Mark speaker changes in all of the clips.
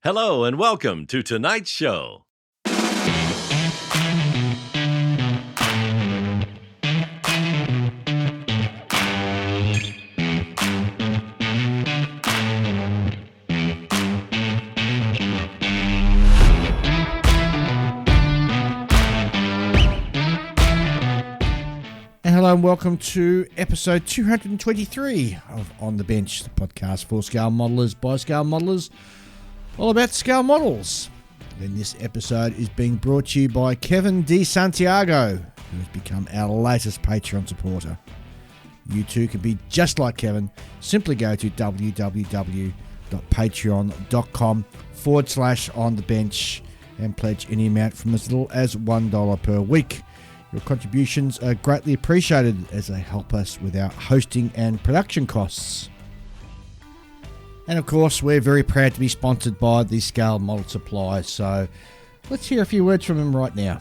Speaker 1: Hello and welcome to tonight's show.
Speaker 2: Hello and welcome to episode 223 of On the Bench, the podcast for scale modelers by scale modelers, all about scale models. And this episode is being brought to you by Kevin D. Santiago, who has become our latest Patreon supporter. You too can be just like Kevin. Simply go to www.patreon.com/onthebench and pledge any amount from as little as $1 per week. Your contributions are greatly appreciated as they help us with our hosting and production costs. And of course, we're very proud to be sponsored by the Scale Model Supply, so let's hear a few words from him right now.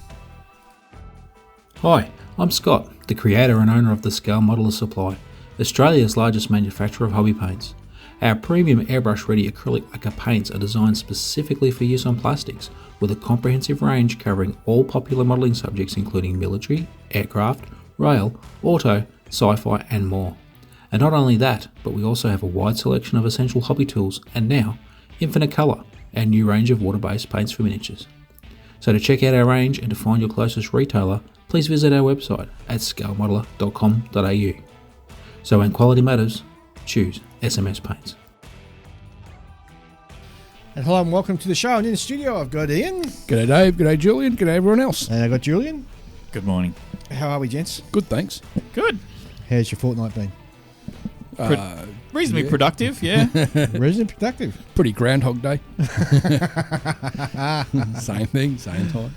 Speaker 3: Hi, I'm Scott, the creator and owner of the Scale Modeler Supply, Australia's largest manufacturer of hobby paints. Our premium airbrush-ready acrylic lacquer paints are designed specifically for use on plastics, with a comprehensive range covering all popular modelling subjects including military, aircraft, rail, auto, sci-fi and more. And not only that, but we also have a wide selection of essential hobby tools and now, Infinite Colour, our new range of water-based paints for miniatures. So to check out our range and to find your closest retailer, please visit our website at scalemodeler.com.au. So when quality matters, choose SMS Paints.
Speaker 2: And hello and welcome to the show. And in the studio, I've got Ian.
Speaker 4: G'day Dave, g'day Julian, g'day everyone else.
Speaker 2: And I've got Julian.
Speaker 5: Good morning.
Speaker 2: How are we, gents?
Speaker 4: Good, thanks.
Speaker 5: Good.
Speaker 2: How's your fortnight been?
Speaker 5: Reasonably productive, yeah.
Speaker 2: Reasonably productive.
Speaker 4: Pretty Groundhog Day. Same thing, same time.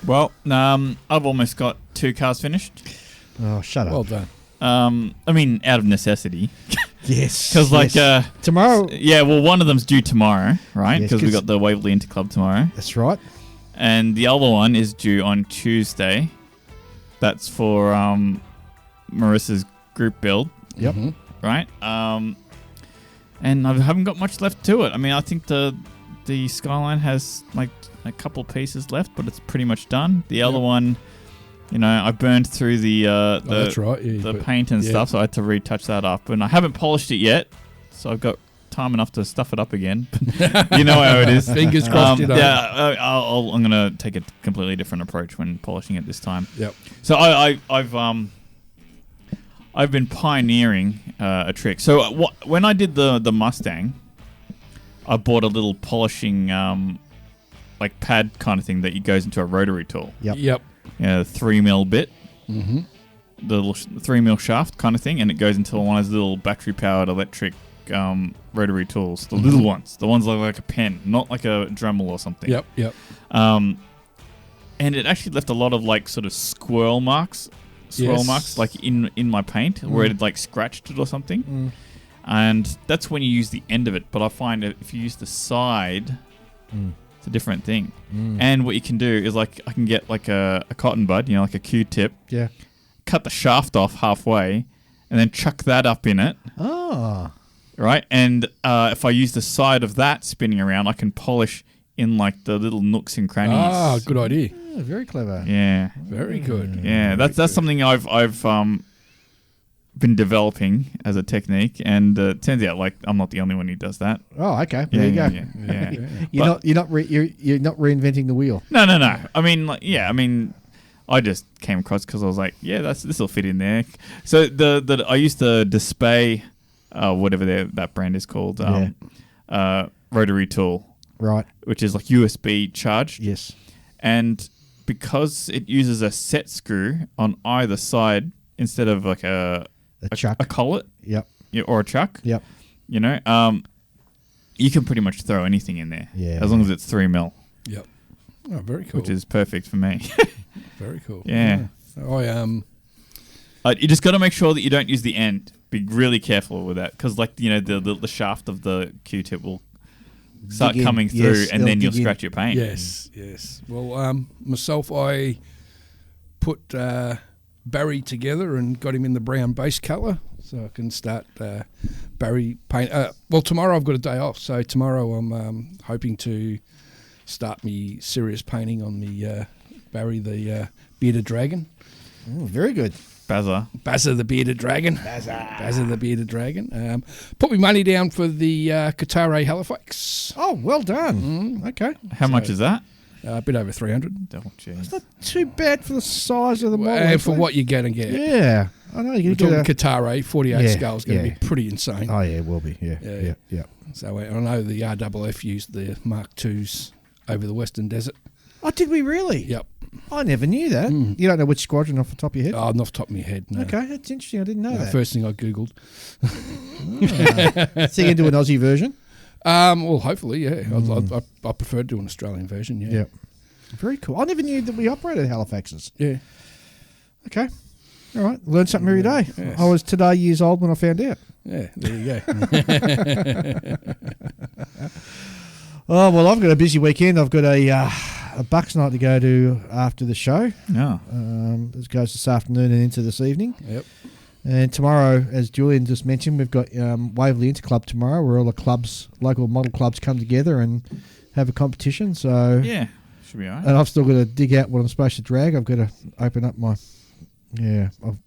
Speaker 5: Well, I've almost got 2 cars finished.
Speaker 2: Oh, shut up.
Speaker 4: Well done.
Speaker 5: I mean, out of necessity.
Speaker 2: Yes.
Speaker 5: Because,
Speaker 2: tomorrow.
Speaker 5: Yeah, well, one of them's due tomorrow, right?
Speaker 2: Yes,
Speaker 5: Because we got the Waverley Interclub tomorrow.
Speaker 2: That's right.
Speaker 5: And the other one is due on Tuesday. That's for Marissa's group build.
Speaker 2: Yep.
Speaker 4: Mm-hmm.
Speaker 5: Right? And I haven't got much left to it. I mean, I think the Skyline has like a couple pieces left, but it's pretty much done. The other one, you know, I burned through the
Speaker 4: that's right. Yeah,
Speaker 5: the paint and stuff, so I had to retouch that up. And I haven't polished it yet, so I've got time enough to stuff it up again. You know how it is.
Speaker 4: Fingers crossed.
Speaker 5: Yeah, I'm going to take a completely different approach when polishing it this time.
Speaker 4: Yep.
Speaker 5: So I've been pioneering a trick. So when I did the Mustang, I bought a little polishing like pad kind of thing that goes into a rotary tool.
Speaker 4: Yep.
Speaker 5: 3mm bit.
Speaker 4: Mm-hmm.
Speaker 5: The little 3mm shaft kind of thing, and it goes into one of those little battery-powered electric rotary tools. The little ones. The ones like a pen, not like a Dremel or something.
Speaker 4: Yep.
Speaker 5: And it actually left a lot of like sort of swirl marks like in my paint where it had like scratched it or something. And that's when you use the end of it, but I find that if you use the side, it's a different thing. And what you can do is like I can get like a cotton bud, you know, like a Q-tip, cut the shaft off halfway and then chuck that up in it. Right, and if I use the side of that spinning around, I can polish in like the little nooks and crannies.
Speaker 4: Good idea.
Speaker 2: Yeah, very clever.
Speaker 5: Yeah,
Speaker 4: very good.
Speaker 5: Yeah, that's something I've been developing as a technique, and it turns out like I'm not the only one who does that.
Speaker 2: Oh, okay. There you go.
Speaker 5: Yeah.
Speaker 2: You're not reinventing the wheel.
Speaker 5: No. I mean, I just came across because I was like, this will fit in there. So I used the Display, whatever that brand is called, rotary tool.
Speaker 2: Right.
Speaker 5: Which is like USB charged.
Speaker 2: Yes.
Speaker 5: And because it uses a set screw on either side instead of like a
Speaker 2: chuck,
Speaker 5: a collet, or a chuck, you know, you can pretty much throw anything in there, as long as it's 3mm.
Speaker 4: Yep. Oh, very cool.
Speaker 5: Which is perfect for me.
Speaker 4: Very cool.
Speaker 5: Yeah.
Speaker 4: You
Speaker 5: just got to make sure that you don't use the end. Be really careful with that, because like you know the shaft of the Q-tip will start coming through, and then you'll scratch your paint.
Speaker 4: Yes. Well, myself, I put Barry together and got him in the brown base colour. so I can start Barry paint. Well, tomorrow I've got a day off, so tomorrow I'm hoping to start me serious painting on the Barry the bearded dragon.
Speaker 2: Oh, very good.
Speaker 4: Bazza the bearded dragon. Bazza the bearded dragon. Put me money down for the a.k.a. Halifax.
Speaker 2: Oh, well done. Okay.
Speaker 5: How much is that?
Speaker 4: A bit over 300.
Speaker 5: Oh, jeez.
Speaker 2: It's not too bad for the size of the model.
Speaker 4: And for what you're going to get.
Speaker 2: Yeah. I know you're
Speaker 4: We're
Speaker 2: going to
Speaker 4: talking a.k.a. 48 scale is going to
Speaker 2: yeah.
Speaker 4: be pretty insane.
Speaker 2: Oh, yeah, it will be. Yeah.
Speaker 4: So I know the RFF used the Mark IIs over the Western Desert.
Speaker 2: Oh, did we really?
Speaker 4: Yep.
Speaker 2: I never knew that. You don't know which squadron off the top of your head?
Speaker 4: Oh, not off the top of my head, no.
Speaker 2: Okay, that's interesting. I didn't know that.
Speaker 4: First thing I Googled.
Speaker 2: So you can do an Aussie version?
Speaker 4: Well, hopefully, yeah. I prefer to do an Australian version, yeah.
Speaker 2: Yeah. Very cool. I never knew that we operated Halifaxes.
Speaker 4: Yeah.
Speaker 2: Okay. All right. Learn something every day.
Speaker 4: Yes.
Speaker 2: I was today years old when I found out.
Speaker 4: Yeah, there you go.
Speaker 2: Oh, well, I've got a busy weekend. I've got a Bucks night to go to after the show.
Speaker 5: Yeah.
Speaker 2: This goes this afternoon and into this evening.
Speaker 4: Yep.
Speaker 2: And tomorrow, as Julian just mentioned, we've got Waverley Interclub tomorrow, where all the clubs, local model clubs, come together and have a competition. So
Speaker 5: Yeah. Should be all right.
Speaker 2: and I've still got to dig out what I'm supposed to drag. I've got to open up my I've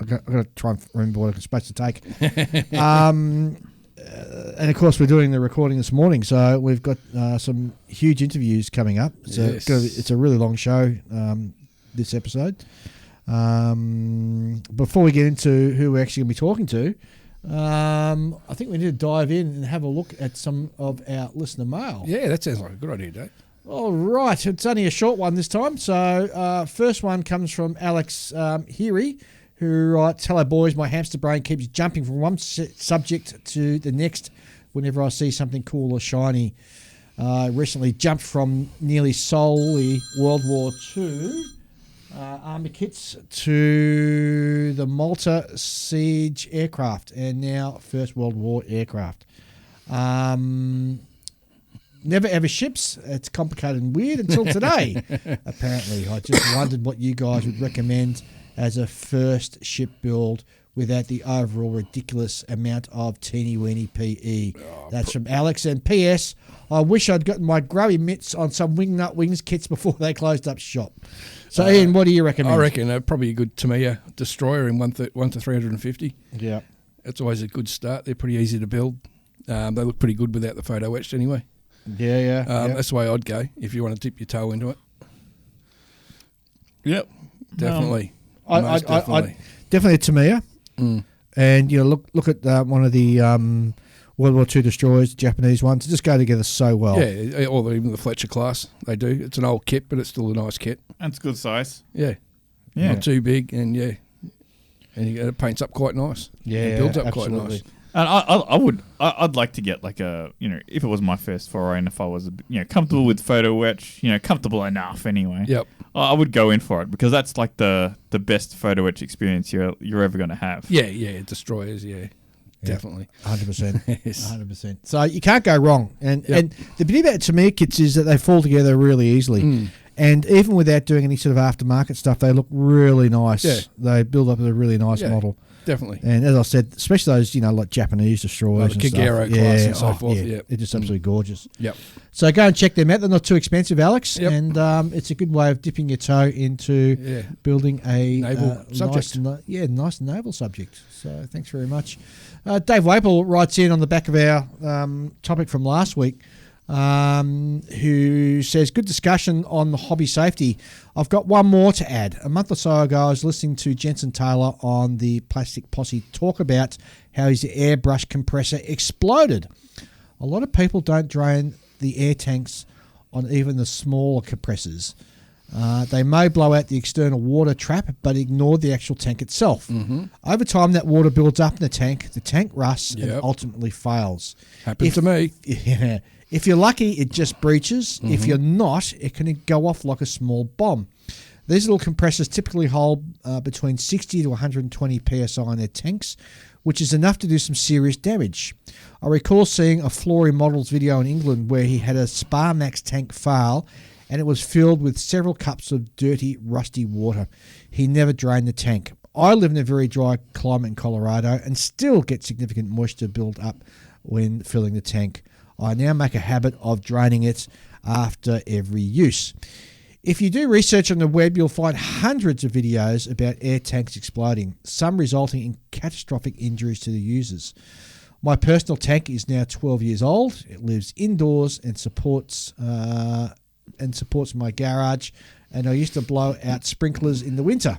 Speaker 2: got to try and remember what I'm supposed to take. And of course, we're doing the recording this morning, so we've got some huge interviews coming up. So
Speaker 4: Yes.
Speaker 2: it's a really long show, this episode. Before we get into who we're actually going to be talking to, I think we need to dive in and have a look at some of our listener mail.
Speaker 4: Yeah, that sounds like a good idea, Dave.
Speaker 2: All right, it's only a short one this time. So first one comes from Alex Heary, who writes, "Hello boys, my hamster brain keeps jumping from one subject to the next whenever I see something cool or shiny. Recently jumped from nearly solely World War II army kits to the Malta siege aircraft and now First World War aircraft. Never ever ships. It's complicated and weird until today. Apparently, I just wondered what you guys would recommend as a first ship build without the overall ridiculous amount of teeny-weeny PE. That's from Alex. And P.S. I wish I'd gotten my grubby mitts on some Wingnut Wings kits before they closed up shop. So, Ian, what do you recommend?
Speaker 4: I reckon probably a good Tamiya destroyer in 1 to 350.
Speaker 2: Yeah.
Speaker 4: That's always a good start. They're pretty easy to build. They look pretty good without the photo etched anyway.
Speaker 2: Yeah.
Speaker 4: That's the way I'd go if you want to dip your toe into it. Yep, definitely.
Speaker 2: I
Speaker 4: definitely.
Speaker 2: Definitely a Tamiya. And look at one of the World War II destroyers, Japanese ones. They just go together so well.
Speaker 4: Yeah, or even the Fletcher class, they do. It's an old kit, but it's still a nice kit.
Speaker 5: And it's good size.
Speaker 4: Yeah,
Speaker 5: Yeah.
Speaker 4: not too big, and it paints up quite nice.
Speaker 2: Yeah,
Speaker 4: it builds up
Speaker 2: absolutely.
Speaker 4: quite nice.
Speaker 5: And I'd like to get like a, if it was my first foray and if I was, comfortable with photo etch, comfortable enough anyway.
Speaker 4: Yep.
Speaker 5: I would go in for it because that's like the best photo etch experience you're ever going to have.
Speaker 4: Yeah, destroyers, definitely.
Speaker 2: 100%.
Speaker 4: Yes.
Speaker 2: 100%. So you can't go wrong. And the beauty about Tamiya kits is that they fall together really easily. And even without doing any sort of aftermarket stuff, they look really nice.
Speaker 4: Yeah.
Speaker 2: They build up as a really nice model.
Speaker 4: Definitely.
Speaker 2: And as I said, especially those, like Japanese destroyers
Speaker 4: the
Speaker 2: and
Speaker 4: Kagero
Speaker 2: stuff.
Speaker 4: class and so forth.
Speaker 2: Yeah.
Speaker 4: Yep.
Speaker 2: They're just absolutely gorgeous.
Speaker 4: Yep.
Speaker 2: So go and check them out. They're not too expensive, Alex.
Speaker 4: Yep.
Speaker 2: And it's a good way of dipping your toe into building a
Speaker 4: naval subject.
Speaker 2: Nice naval subject. So thanks very much. Dave Waple writes in on the back of our topic from last week, who says, good discussion on the hobby safety. I've got one more to add. A month or so ago, I was listening to Jensen Taylor on the Plastic Posse talk about how his airbrush compressor exploded. A lot of people don't drain the air tanks on even the smaller compressors. They may blow out the external water trap, but ignore the actual tank itself. Over time, that water builds up in the tank rusts and ultimately fails.
Speaker 4: Happened to me.
Speaker 2: Yeah. If you're lucky, it just breaches. If you're not, it can go off like a small bomb. These little compressors typically hold between 60 to 120 psi in their tanks, which is enough to do some serious damage. I recall seeing a Flory Models video in England where he had a Sparmax tank fail and it was filled with several cups of dirty, rusty water. He never drained the tank. I live in a very dry climate in Colorado and still get significant moisture build up when filling the tank. I now make a habit of draining it after every use. If you do research on the web, you'll find hundreds of videos about air tanks exploding, some resulting in catastrophic injuries to the users. My personal tank is now 12 years old. It lives indoors and supports my garage, and I used to blow out sprinklers in the winter.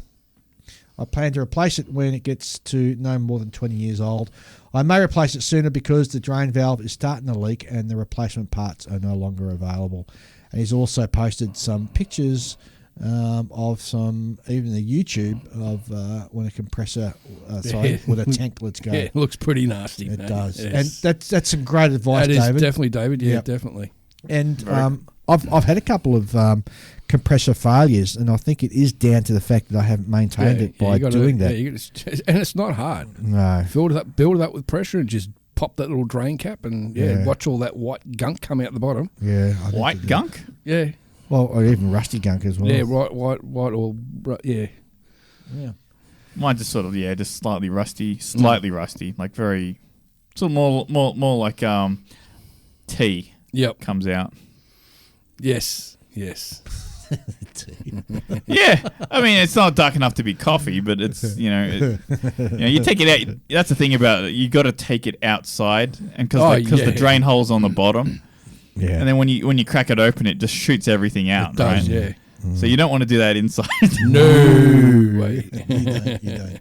Speaker 2: I plan to replace it when it gets to no more than 20 years old. I may replace it sooner because the drain valve is starting to leak and the replacement parts are no longer available. And he's also posted some pictures of some, even the YouTube of when a compressor, when a tank lets go.
Speaker 4: Yeah, it looks pretty nasty.
Speaker 2: It
Speaker 4: mate.
Speaker 2: does.
Speaker 4: Yes.
Speaker 2: And that's some great advice,
Speaker 4: That is
Speaker 2: David.
Speaker 4: definitely, David. Yeah,
Speaker 2: Yep.
Speaker 4: definitely.
Speaker 2: And I've had a couple of compressor failures, and I think it is down to the fact that I haven't maintained it by
Speaker 4: you gotta-
Speaker 2: doing that.
Speaker 4: and it's not hard.
Speaker 2: No.
Speaker 4: Build it up with pressure and just pop that little drain cap and watch all that white gunk come out the bottom.
Speaker 2: Yeah. I think
Speaker 5: White
Speaker 2: it-
Speaker 5: gunk?
Speaker 4: Yeah,
Speaker 2: Well, or even rusty gunk as well.
Speaker 4: yeah, white or yeah.
Speaker 2: Yeah.
Speaker 5: Mine just sort of just slightly rusty, like very sort of more like tea
Speaker 4: Yep.
Speaker 5: comes out.
Speaker 4: Yes.
Speaker 5: Yeah, I mean it's not dark enough to be coffee, but it's you take it out. That's the thing about it. You got to take it outside, and because the drain hole's on the bottom,
Speaker 2: Yeah.
Speaker 5: and then when you crack it open, it just shoots everything out.
Speaker 4: It does,
Speaker 5: right?
Speaker 4: yeah.
Speaker 5: So you don't want to do that inside.
Speaker 4: No way.
Speaker 2: You don't.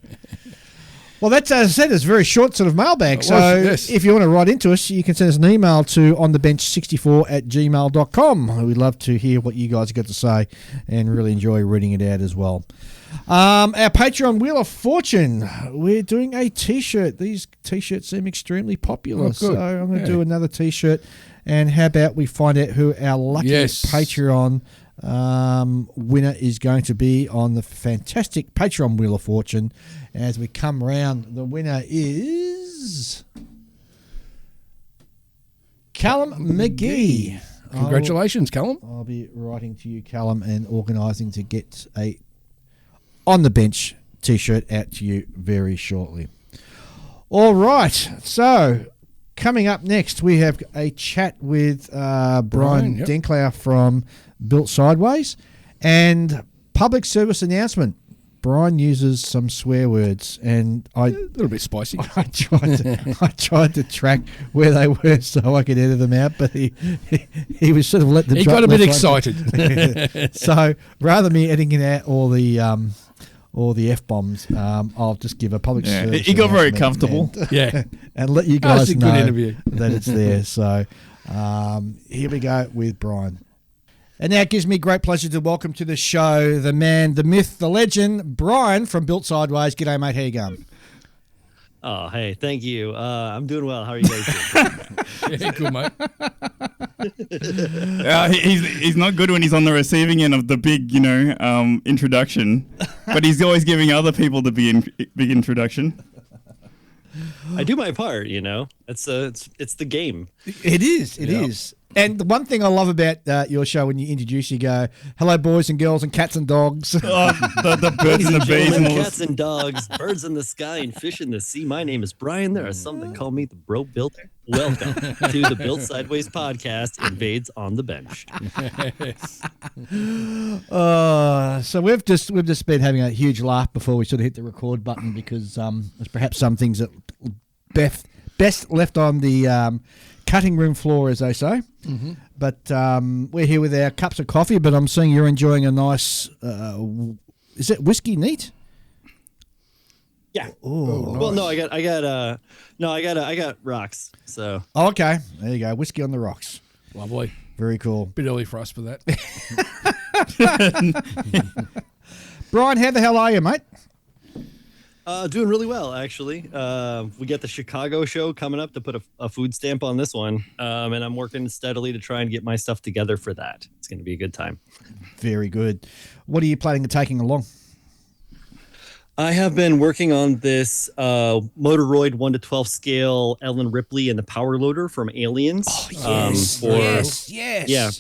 Speaker 2: Well, that's, as I said, it's a very short sort of mailbag.
Speaker 4: It
Speaker 2: So
Speaker 4: was, yes.
Speaker 2: if you want to write into us, you can send us an email to onthebench64@gmail.com. We'd love to hear what you guys have got to say and really enjoy reading it out as well. Our Patreon Wheel of Fortune, we're doing a T-shirt. These T-shirts seem extremely popular.
Speaker 4: Oh, good.
Speaker 2: So I'm going to do another T-shirt. And how about we find out who our lucky Patreon winner is going to be on the fantastic Patreon Wheel of Fortune. As we come round, the winner is Callum McGee.
Speaker 4: Congratulations, Callum.
Speaker 2: I'll be writing to you, Callum, and organising to get a On the Bench T-shirt out to you very shortly. All right, so coming up next, we have a chat with Brian
Speaker 4: yep.
Speaker 2: Denklau from Built Sideways, and public service announcement. Brian uses some swear words, and
Speaker 4: A little bit spicy.
Speaker 2: I tried to track where they were so I could edit them out, but he was sort of let them.
Speaker 4: He got a bit excited.
Speaker 2: So rather than me editing out all the F-bombs, I'll just give a public service.
Speaker 5: He got very
Speaker 2: announcement
Speaker 5: comfortable.
Speaker 2: and let you
Speaker 4: That was
Speaker 2: guys
Speaker 4: a good
Speaker 2: know
Speaker 4: interview.
Speaker 2: that it's there. So here we go with Brian. And now it gives me great pleasure to welcome to the show the man, the myth, the legend, Brian from Built Sideways. G'day, mate. How you going?
Speaker 6: Oh, hey, thank you. I'm doing well. How are you guys doing?
Speaker 4: Yeah, good, mate.
Speaker 7: He's not good when he's on the receiving end of the big, introduction, but he's always giving other people the big introduction.
Speaker 6: I do my part, It's the game.
Speaker 2: It is. It is. And the one thing I love about your show, when you introduce, you go, hello, boys and girls and cats and dogs.
Speaker 7: The birds and the bees and all
Speaker 6: Cats
Speaker 7: this.
Speaker 6: and dogs, birds in the sky, and fish in the sea. My name is Brian. There are some that call me the Bro Builder. Welcome to the Built Sideways podcast, Invades on the Bench.
Speaker 2: So we've just been having a huge laugh before we sort of hit the record button because there's perhaps some things that best left on the cutting room floor, as they say. Mm-hmm. But we're here with our cups of coffee. But I'm seeing you're enjoying a nice. Is it whiskey neat?
Speaker 6: Yeah.
Speaker 2: Oh,
Speaker 6: Well, no, I got rocks. So.
Speaker 2: oh, okay. There you go. Whiskey on the rocks.
Speaker 4: Lovely.
Speaker 2: Very cool.
Speaker 4: Bit early for us for that.
Speaker 2: Brian, how the hell are you, mate?
Speaker 6: Doing really well, actually. We got the Chicago show coming up to put a food stamp on this one, and I'm working steadily to try and get my stuff together for that. It's going to be a good time.
Speaker 2: Very good. What are you planning on taking along?
Speaker 6: I have been working on this Motoroid 1:12 scale Ellen Ripley and the Power Loader from Aliens.
Speaker 2: Oh, yes.
Speaker 6: Yeah.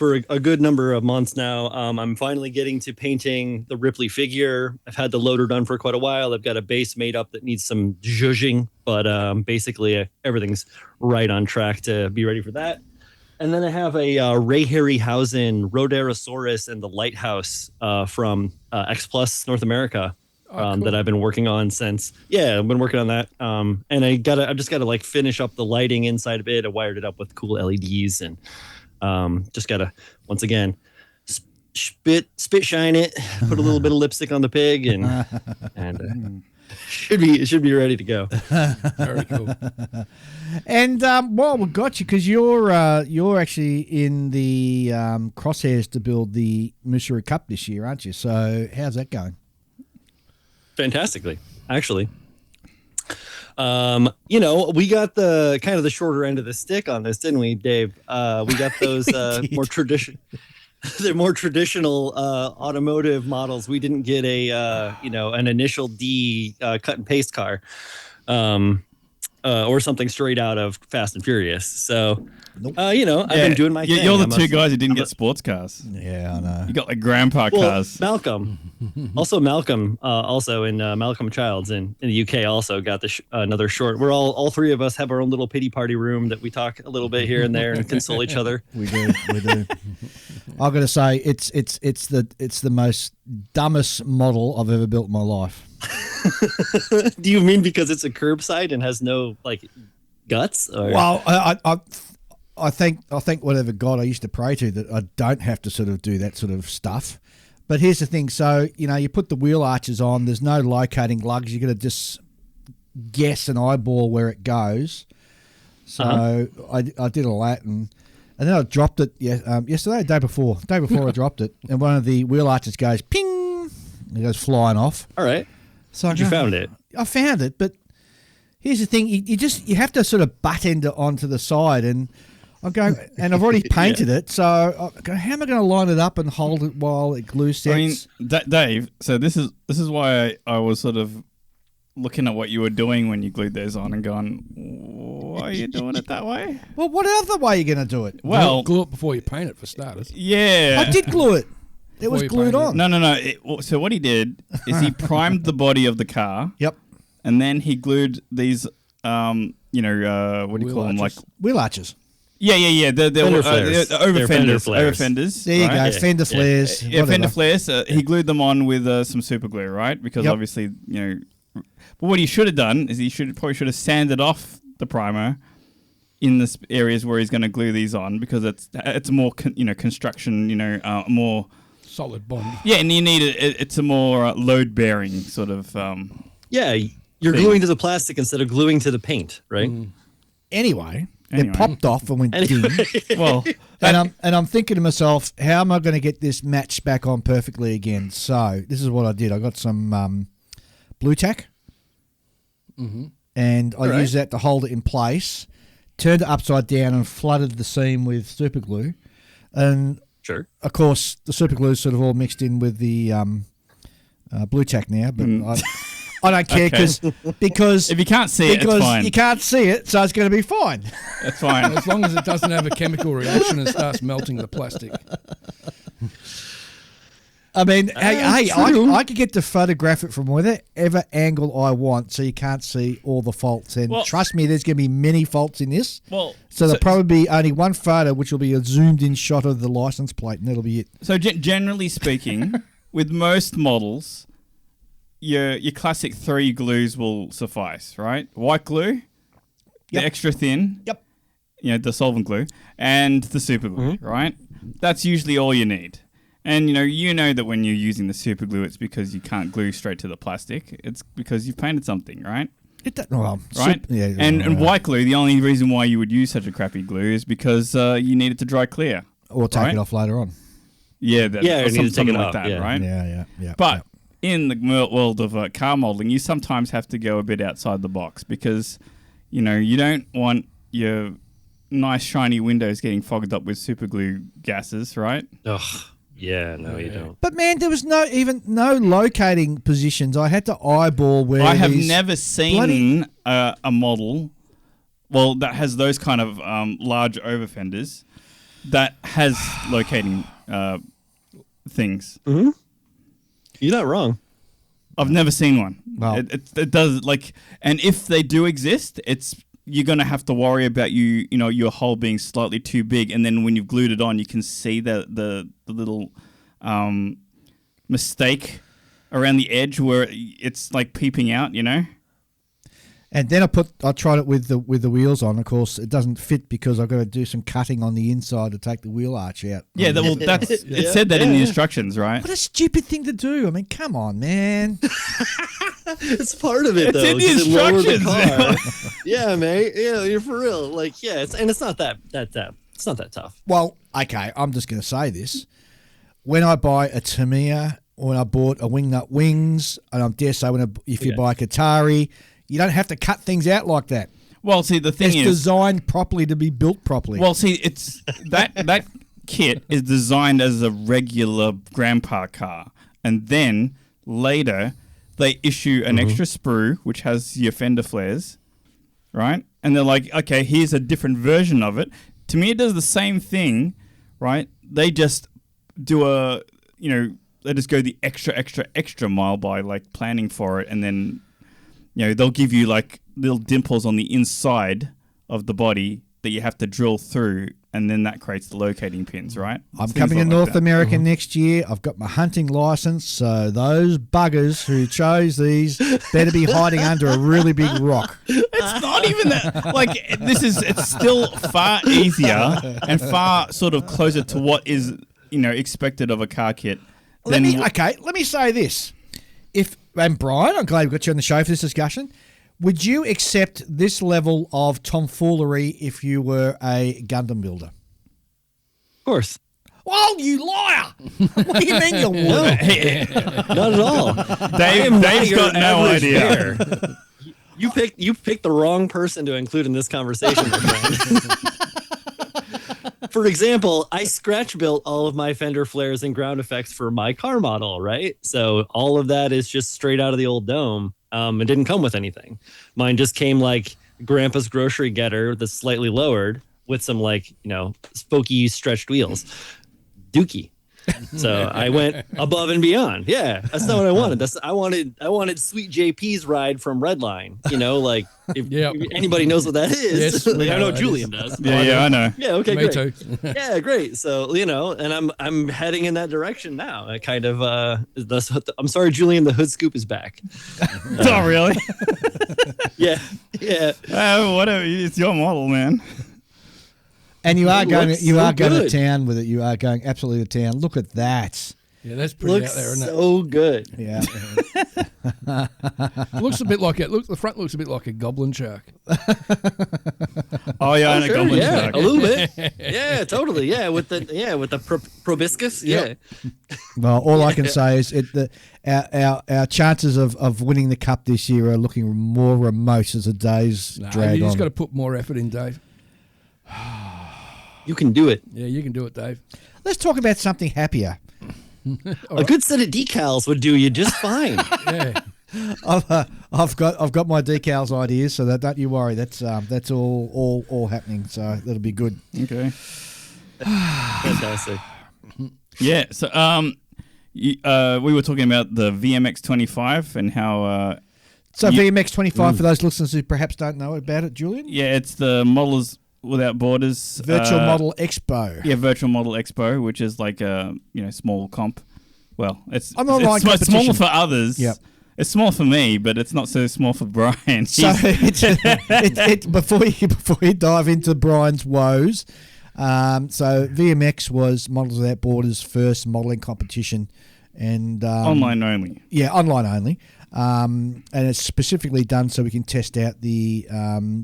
Speaker 6: for a good number of months now. I'm finally getting to painting the Ripley figure. I've had the loader done for quite a while. I've got a base made up that needs some zhuzhing, but basically everything's right on track to be ready for that. And then I have a Ray Harryhausen Rhoderosaurus and the Lighthouse from X Plus North America.
Speaker 4: Cool.
Speaker 6: That I've been working on since. Yeah, I've been working on that. And I just gotta like finish up the lighting inside of it. I wired it up with cool LEDs and just gotta once again spit shine it, put a little bit of lipstick on the pig, and it should be ready to go.
Speaker 4: Very cool.
Speaker 2: And well, we got you because you're actually in the crosshairs to build the Moosery Cup this year, aren't you? So how's that going?
Speaker 6: Fantastically, actually. We got the kind of the shorter end of the stick on this, didn't we, Dave? We got those more traditional automotive models. We didn't get an initial D cut and paste car, or something straight out of Fast and Furious. So, I've been doing my thing.
Speaker 7: You're the two guys who didn't get sports cars.
Speaker 2: Yeah, I know.
Speaker 7: You got like grandpa cars.
Speaker 6: Malcolm, also in Malcolm Childs in the UK also got another short. We're all three of us have our own little pity party room that we talk a little bit here and there and console each other.
Speaker 2: We do. I've got to say it's the most dumbest model I've ever built in my life.
Speaker 6: Do you mean because it's a curbside and has no like guts? Or?
Speaker 2: Well, I think whatever God I used to pray to that I don't have to sort of do that sort of stuff. But here's the thing: so you put the wheel arches on. There's no locating lugs. You're going to just guess and eyeball where it goes. So I did all that and then I dropped it. Yesterday, day before I dropped it, and one of the wheel arches goes ping. It goes flying off.
Speaker 6: All right.
Speaker 2: So
Speaker 6: you found it.
Speaker 2: I found it, but here's the thing: you have to sort of butt end it onto the side, and I'm going, and I've already painted it. So I go, how am I going to line it up and hold it while it glue sets?
Speaker 7: I mean, Dave. So this is why I was sort of looking at what you were doing when you glued those on and going, why are you doing it that way?
Speaker 2: Well, what other way are you going to do it?
Speaker 7: Well,
Speaker 4: glue it before you paint it for starters.
Speaker 7: Yeah,
Speaker 2: I did glue it. It was glued on.
Speaker 7: No. So what he did is he primed the body of the car.
Speaker 2: Yep.
Speaker 7: And then he glued these, what do you call them? Like
Speaker 2: wheel arches.
Speaker 7: Yeah. The
Speaker 6: fender flares.
Speaker 7: Over fenders.
Speaker 6: Over
Speaker 7: fenders.
Speaker 2: There you go.
Speaker 7: Yeah.
Speaker 2: Fender flares.
Speaker 7: Yeah, fender flares. He glued them on with some super glue, right? Because obviously, But what he should have done is he probably should have sanded off the primer in the areas where he's going to glue these on, because it's more construction, more
Speaker 4: solid bond.
Speaker 7: Yeah, and you need it's a more load bearing sort of.
Speaker 6: You're gluing to the plastic instead of gluing to the paint, right?
Speaker 2: Anyway, it popped off and went ding.
Speaker 7: Well,
Speaker 2: and I'm thinking to myself, how am I going to get this matched back on perfectly again? So this is what I did. I got some blue tack, and I used that to hold it in place. Turned it upside down and flooded the seam with super glue, and
Speaker 6: sure,
Speaker 2: of course, the super glue is sort of all mixed in with the blue tack now, but I don't care because
Speaker 7: if you can't see it, it's fine.
Speaker 2: You can't see it, so it's going to be fine.
Speaker 7: That's fine.
Speaker 4: As long as it doesn't have a chemical reaction and starts melting the plastic.
Speaker 2: I mean, I could get to photograph it from whatever angle I want, so you can't see all the faults. And trust me, there's going to be many faults in this.
Speaker 7: Well,
Speaker 2: so there'll probably be only one photo, which will be a zoomed-in shot of the license plate, and that'll be it.
Speaker 7: So generally speaking, with most models, your classic 3 glues will suffice, right? White glue, the extra thin, the solvent glue, and the super glue, right? That's usually all you need. And you know that when you're using the super glue, it's because you can't glue straight to the plastic. It's because you've painted something, right?
Speaker 2: Right?
Speaker 7: And white glue, the only reason why you would use such a crappy glue is because you need it to dry clear.
Speaker 2: Or take it off later on.
Speaker 7: Yeah,
Speaker 6: you need to take it off,
Speaker 7: that, right?
Speaker 2: Yeah.
Speaker 7: But in the world of car modeling, you sometimes have to go a bit outside the box because, you don't want your nice shiny windows getting fogged up with super glue gases, right?
Speaker 6: Ugh. Yeah, no, you don't.
Speaker 2: But man, there was no locating positions. I had to eyeball where.
Speaker 7: I have never seen a model, that has those kind of large over fenders, that has locating things.
Speaker 6: Mm-hmm. You're not wrong.
Speaker 7: I've never seen one.
Speaker 2: Well-
Speaker 7: It does and if they do exist, you're gonna have to worry about your hole being slightly too big, and then when you've glued it on, you can see the little mistake around the edge where it's like peeping out,
Speaker 2: And then I tried it with the wheels on. Of course, it doesn't fit because I've got to do some cutting on the inside to take the wheel arch out.
Speaker 7: Yeah, it said that in the instructions, right?
Speaker 2: What a stupid thing to do. I mean, come on, man.
Speaker 6: It's part of it,
Speaker 7: It's
Speaker 6: though.
Speaker 7: in the
Speaker 6: 'cause it lowered the
Speaker 7: instructions.
Speaker 6: car. Yeah, mate. Yeah, you're for real. Like, yeah, it's not that it's not that tough.
Speaker 2: Well, okay, I'm just going to say this. When I buy a Tamiya, when I bought a Wingnut Wings, and I dare say if you buy a Qatari, you don't have to cut things out like that.
Speaker 7: Well, see, the thing
Speaker 2: It's
Speaker 7: is,
Speaker 2: designed properly to be built properly.
Speaker 7: well, see, it's that kit is designed as a regular grandpa car, and then later they issue an extra sprue which has your fender flares, right? And they're like, okay, here's a different version of it. To me, it does the same thing, right? They just do they just go the extra mile by like planning for it, and then they'll give you like little dimples on the inside of the body that you have to drill through, and then that creates the locating pins, right?
Speaker 2: I'm
Speaker 7: Things
Speaker 2: coming to
Speaker 7: like
Speaker 2: North
Speaker 7: that.
Speaker 2: America next year. I've got my hunting license, so those buggers who chose these better be hiding under a really big rock.
Speaker 7: It's not even that. Like, it's still far easier and far sort of closer to what is, expected of a car kit.
Speaker 2: Let me say this. And Brian, I'm glad we got you on the show for this discussion. Would you accept this level of tomfoolery if you were a Gundam builder?
Speaker 6: Of course.
Speaker 2: Oh, you liar! What do you mean you would?
Speaker 6: Not at all.
Speaker 7: Dave's got no idea.
Speaker 6: You picked the wrong person to include in this conversation, my friend. For example, I scratch built all of my fender flares and ground effects for my car model, right? So all of that is just straight out of the old dome. It didn't come with anything. Mine just came like Grandpa's grocery getter that's slightly lowered with some spokey stretched wheels. Dookie. So I went above and beyond. Yeah, that's not what I wanted. I wanted Sweet JP's ride from Redline. If anybody knows what that is,
Speaker 4: Yes, we
Speaker 6: I
Speaker 4: know
Speaker 6: know
Speaker 4: what that
Speaker 6: Julian
Speaker 4: is.
Speaker 6: does.
Speaker 7: Yeah, I know.
Speaker 6: Yeah, okay,
Speaker 4: Me
Speaker 6: great.
Speaker 4: too.
Speaker 6: Yeah, great. So and I'm heading in that direction now. I kind of I'm sorry, Julian. The hood scoop is back.
Speaker 7: Oh, really?
Speaker 6: Yeah.
Speaker 7: Whatever. It's your model, man.
Speaker 2: And you are
Speaker 6: It
Speaker 2: going.
Speaker 6: looks
Speaker 2: You
Speaker 6: so
Speaker 2: are going to
Speaker 6: good.
Speaker 2: town with it. You are going absolutely to town. Look at that.
Speaker 4: Yeah, that's pretty
Speaker 6: Looks
Speaker 4: out there, isn't
Speaker 6: so good.
Speaker 2: Yeah.
Speaker 4: it? Looks a bit like the front looks a bit like a goblin shark.
Speaker 7: Oh, yeah, I know.
Speaker 6: Sure,
Speaker 7: Goblin
Speaker 6: yeah,
Speaker 7: Shark.
Speaker 6: a little bit. Yeah, totally. Yeah, with the proboscis.
Speaker 4: Yep.
Speaker 6: Yeah.
Speaker 2: Well, all I can say is our chances of winning the cup this year are looking more remote as the days drag
Speaker 4: You
Speaker 2: on.
Speaker 4: just got to put more effort in, Dave.
Speaker 6: You can do it.
Speaker 4: Yeah, you can do it, Dave.
Speaker 2: Let's talk about something happier.
Speaker 6: A good set of decals would do you just fine.
Speaker 4: Yeah.
Speaker 2: I've got my decals ideas, so don't you worry. That's all happening. So that'll be good.
Speaker 7: Okay.
Speaker 6: Fantastic.
Speaker 7: Yeah. So, we were talking about the VMX 25 and how.
Speaker 2: So VMX 25 for those listeners who perhaps don't know about it, Julian.
Speaker 7: Yeah, it's the Modelers Without Borders
Speaker 2: Virtual Model Expo.
Speaker 7: Yeah, Virtual Model Expo, which is like a small comp. Well, it's
Speaker 2: An online
Speaker 7: it's smaller
Speaker 2: competition.
Speaker 7: for others.
Speaker 2: Yep.
Speaker 7: It's small for me, but it's not so small for Brian.
Speaker 2: So before you dive into Brian's woes, so VMX was Models Without Borders' first modelling competition, and
Speaker 7: online only.
Speaker 2: Yeah, online only. And it's specifically done so we can test out the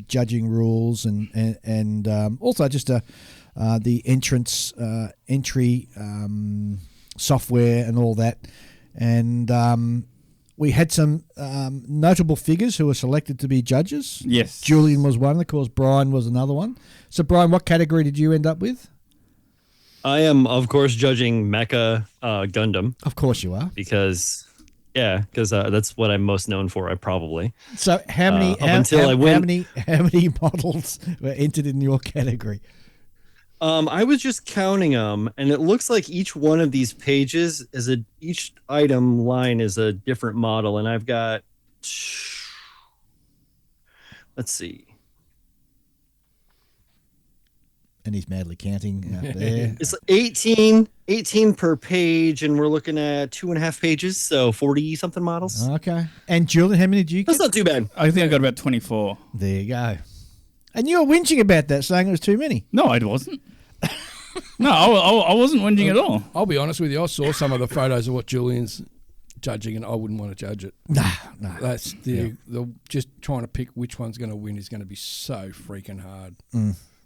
Speaker 2: judging rules and also just the entry software and all that. And we had some notable figures who were selected to be judges.
Speaker 7: Yes.
Speaker 2: Julian was one. Of course, Brian was another one. So, Brian, what category did you end up with?
Speaker 6: I am, of course, judging Mecha Gundam
Speaker 2: Of course you are.
Speaker 6: because that's what I'm most known for. I probably.
Speaker 2: So, how many
Speaker 6: up until I went-
Speaker 2: how many models were entered in your category?
Speaker 6: I was just counting them, and it looks like each one of these pages each item line is a different model, and I've got, let's see.
Speaker 2: And he's madly counting out there.
Speaker 6: It's 18 per page, and we're looking at 2.5 pages, so 40 something models.
Speaker 2: Okay. And Julian, how many did you get?
Speaker 6: That's not too bad.
Speaker 5: I think I got about 24.
Speaker 2: There you go. And you were whinging about that, saying it was too many.
Speaker 5: No, I wasn't. No, I wasn't whinging at all.
Speaker 4: I'll be honest with you. I saw some of the photos of what Julian's judging, and I wouldn't want to judge it.
Speaker 2: No.
Speaker 4: That's the just trying to pick which one's going to win is going to be so freaking hard.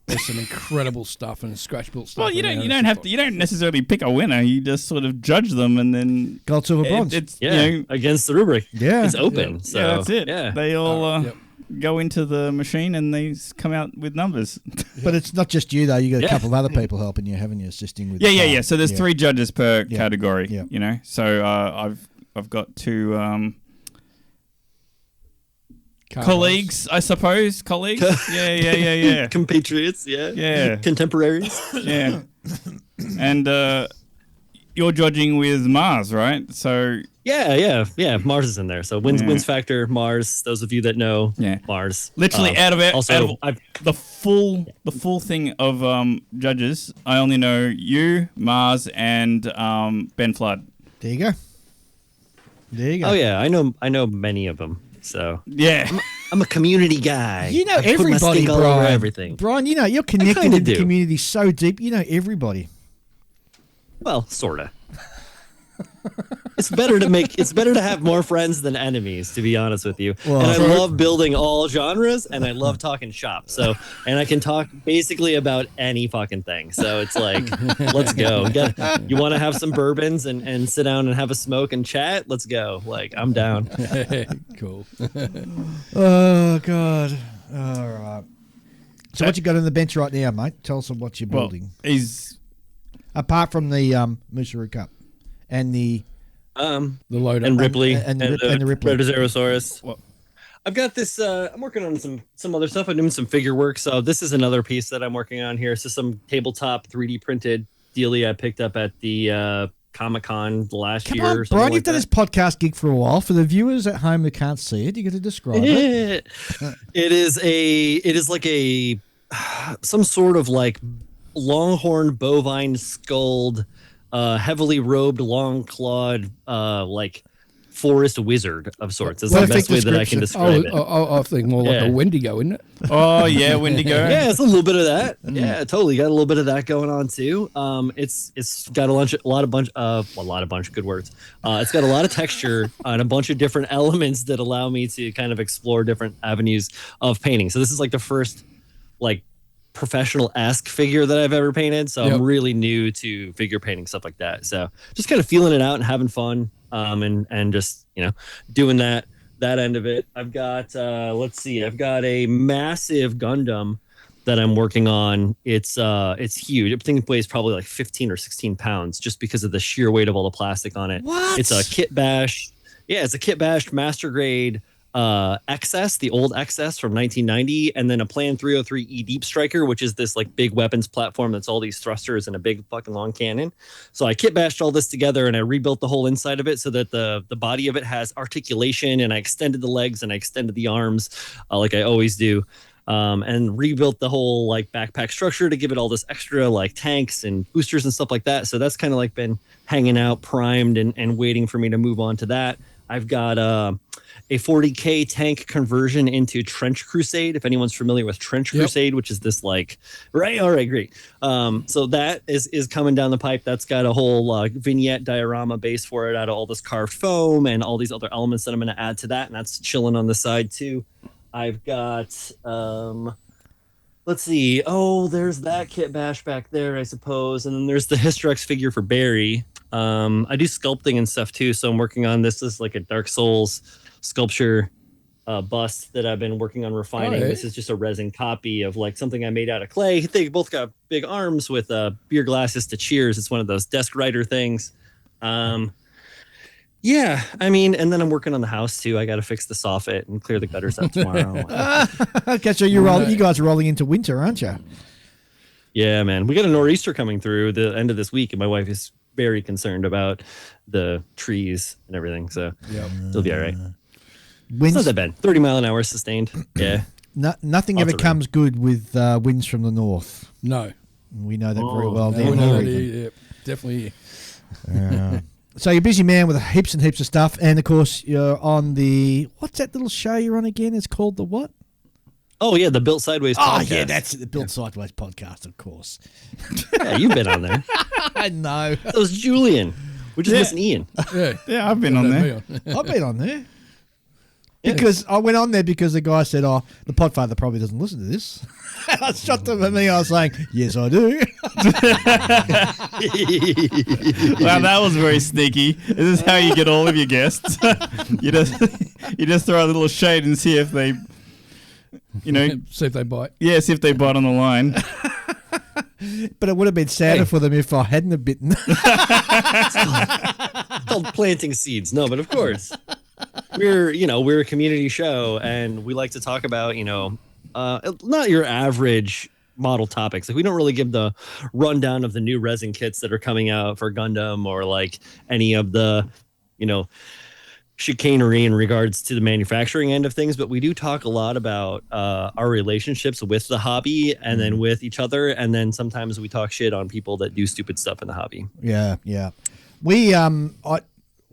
Speaker 4: There's some incredible stuff and scratch built stuff.
Speaker 5: Well, you don't necessarily pick a winner. You just sort of judge them, and then
Speaker 2: gold, silver, bronze.
Speaker 5: It's
Speaker 6: against the rubric.
Speaker 2: Yeah,
Speaker 6: it's open. So
Speaker 5: that's it.
Speaker 6: Yeah,
Speaker 5: they all go into the machine and they come out with numbers.
Speaker 2: But it's not just you though. You got a couple of other people helping you, haven't you? Assisting with.
Speaker 5: Yeah. So there's 3 judges per category.
Speaker 2: Yeah.
Speaker 5: You know, so I've got 2. Colleagues, I suppose. Colleagues. Yeah.
Speaker 6: Compatriots. Yeah. Contemporaries.
Speaker 5: Yeah. And you're judging with Mars, right? So
Speaker 6: yeah. Mars is in there. So wins factor, Mars. Those of you that know, Mars.
Speaker 5: Literally out of it.
Speaker 6: Also,
Speaker 5: the full thing of judges, I only know you, Mars, and Ben Flood.
Speaker 2: There you go.
Speaker 6: Oh yeah, I know many of them. So
Speaker 5: yeah,
Speaker 6: I'm a community guy.
Speaker 2: You know
Speaker 6: I put my
Speaker 2: everybody,
Speaker 6: stink all
Speaker 2: Brian.
Speaker 6: over everything.
Speaker 2: Brian, you know you're connected to the community so deep. You know everybody.
Speaker 6: Well, sorta. It's better to have more friends than enemies, to be honest with you. Well, and I love building all genres, and I love talking shop. So, and I can talk basically about any fucking thing. So it's like, let's go. You want to have some bourbons and sit down and have a smoke and chat? Let's go. Like, I'm down.
Speaker 4: Cool.
Speaker 2: Oh God. All right. So what you got on the bench right now, mate? Tell us what you're building. Apart from the Moosearoo Cup and the
Speaker 4: loader
Speaker 6: and Ripley
Speaker 2: and the Ripley
Speaker 6: Brachiosaurus. Well, I've got this. I'm working on some other stuff. I'm doing some figure work. So this is another piece that I'm working on here. So some tabletop 3D printed dealie I picked up at the Comic-Con last year.
Speaker 2: On, Brian, you've done this podcast gig for a while. For the viewers at home who can't see it, you got to describe it.
Speaker 6: It is like some sort of like longhorn bovine skulled, heavily robed, long clawed, like forest wizard of sorts. Is the best way that I can describe it.
Speaker 4: I think more like a Wendigo, isn't it?
Speaker 5: Oh yeah, Wendigo.
Speaker 6: Yeah, it's a little bit of that. Yeah, totally got a little bit of that going on too. It's got a lot of good words. It's got a lot of texture and a bunch of different elements that allow me to kind of explore different avenues of painting. So this is like the first like professional-esque figure that I've ever painted. So I'm really new to figure painting, stuff like that. So just kind of feeling it out and having fun. And just, doing that end of it. I've got, I've got a massive Gundam that I'm working on. It's huge. Everything weighs probably like 15 or 16 pounds just because of the sheer weight of all the plastic on it.
Speaker 2: What?
Speaker 6: It's a kit bash. Yeah, it's a kit bash master grade XS, the old XS from 1990, and then a Plan 303E Deep Striker, which is this like big weapons platform that's all these thrusters and a big fucking long cannon. So I kit bashed all this together and I rebuilt the whole inside of it so that the body of it has articulation, and I extended the legs and I extended the arms like I always do. And rebuilt the whole like backpack structure to give it all this extra like tanks and boosters and stuff like that. So that's kind of like been hanging out, primed and waiting for me to move on to that. I've got a 40K tank conversion into Trench Crusade. If anyone's familiar with Trench Crusade, which is this like, right. All right, great. So that is coming down the pipe. That's got a whole vignette diorama base for it out of all this carved foam and all these other elements that I'm going to add to that. And that's chilling on the side too. I've got, let's see. Oh, there's that kit bash back there, I suppose. And then there's the Hysterex figure for Barry. I do sculpting and stuff too. So I'm working on this is like a Dark Souls sculpture bust that I've been working on refining. This is just a resin copy of like something I made out of clay. They both got big arms with beer glasses to cheers. It's one of those desk writer things. Yeah, I mean, and then I'm working on the house too. I got to fix the soffit and clear the gutters out tomorrow.
Speaker 2: Okay, so you guys are rolling into winter, aren't you?
Speaker 6: Yeah, man. We got a nor'easter coming through the end of this week, and my wife is very concerned about the trees and everything. So it'll be all right. It's not that bad. 30-mile-an-hour sustained. Yeah.
Speaker 2: Nothing ever comes good with winds from the north.
Speaker 4: No.
Speaker 2: We know that very well.
Speaker 4: We know that, definitely.
Speaker 2: So you're a busy man with heaps and heaps of stuff, and of course you're on the what's that little show you're on again? It's called the what?
Speaker 6: Oh yeah, the Built Sideways podcast.
Speaker 2: Oh yeah, that's the Built Sideways podcast, of course.
Speaker 6: Yeah, you've been on there.
Speaker 2: I know.
Speaker 6: That was Julian. We're just missing Ian.
Speaker 4: Yeah,
Speaker 5: I've been on there.
Speaker 2: I've been on there. Because I went on there because the guy said, "Oh, the Podfather probably doesn't listen to this." And I shot them at me. I was saying, "Yes, I do."
Speaker 5: Wow, that was very sneaky. This is how you get all of your guests. you just throw a little shade and see if they,
Speaker 4: see if they bite.
Speaker 5: Yeah, see if they bite on the line.
Speaker 2: But it would have been sadder for them if I hadn't have bitten.
Speaker 6: It's called planting seeds. No, but of course. We're a community show, and we like to talk about, not your average model topics. Like, we don't really give the rundown of the new resin kits that are coming out for Gundam, or like any of the, chicanery in regards to the manufacturing end of things. But we do talk a lot about our relationships with the hobby, and then with each other. And then sometimes we talk shit on people that do stupid stuff in the hobby.
Speaker 2: Yeah.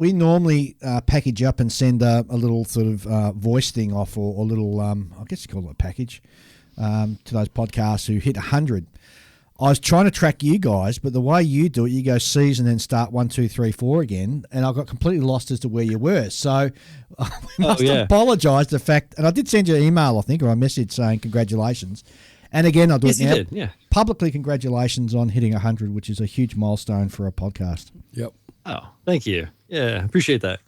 Speaker 2: We normally package up and send a little sort of voice thing off, or a little, I guess you call it a package, to those podcasts who hit 100. I was trying to track you guys, but the way you do it, you go C's and then start 1, 2, 3, 4 again, and I got completely lost as to where you were. So I must apologise the fact, and I did send you an email, I think, or a message saying congratulations. And again, I'll do it now.
Speaker 6: Did, yeah.
Speaker 2: Publicly, congratulations on hitting 100, which is a huge milestone for a podcast.
Speaker 4: Yep.
Speaker 6: Oh, thank you. Yeah, appreciate that.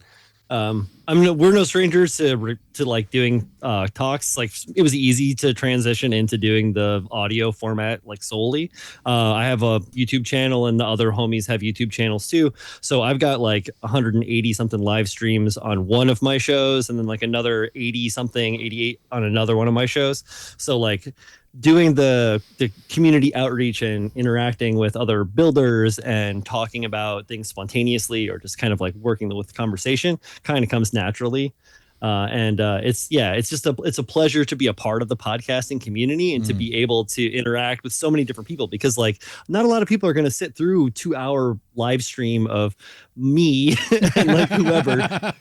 Speaker 6: We're no strangers to like doing talks. Like, it was easy to transition into doing the audio format like solely. I have a YouTube channel, and the other homies have YouTube channels too. So I've got like 180 something live streams on one of my shows, and then like another 80 something, 88 on another one of my shows. So like, doing the community outreach and interacting with other builders and talking about things spontaneously, or just kind of like working with conversation, kind of comes naturally. It's a pleasure to be a part of the podcasting community, and to be able to interact with so many different people, because like, not a lot of people are going to sit through 2-hour live stream of me and like whoever,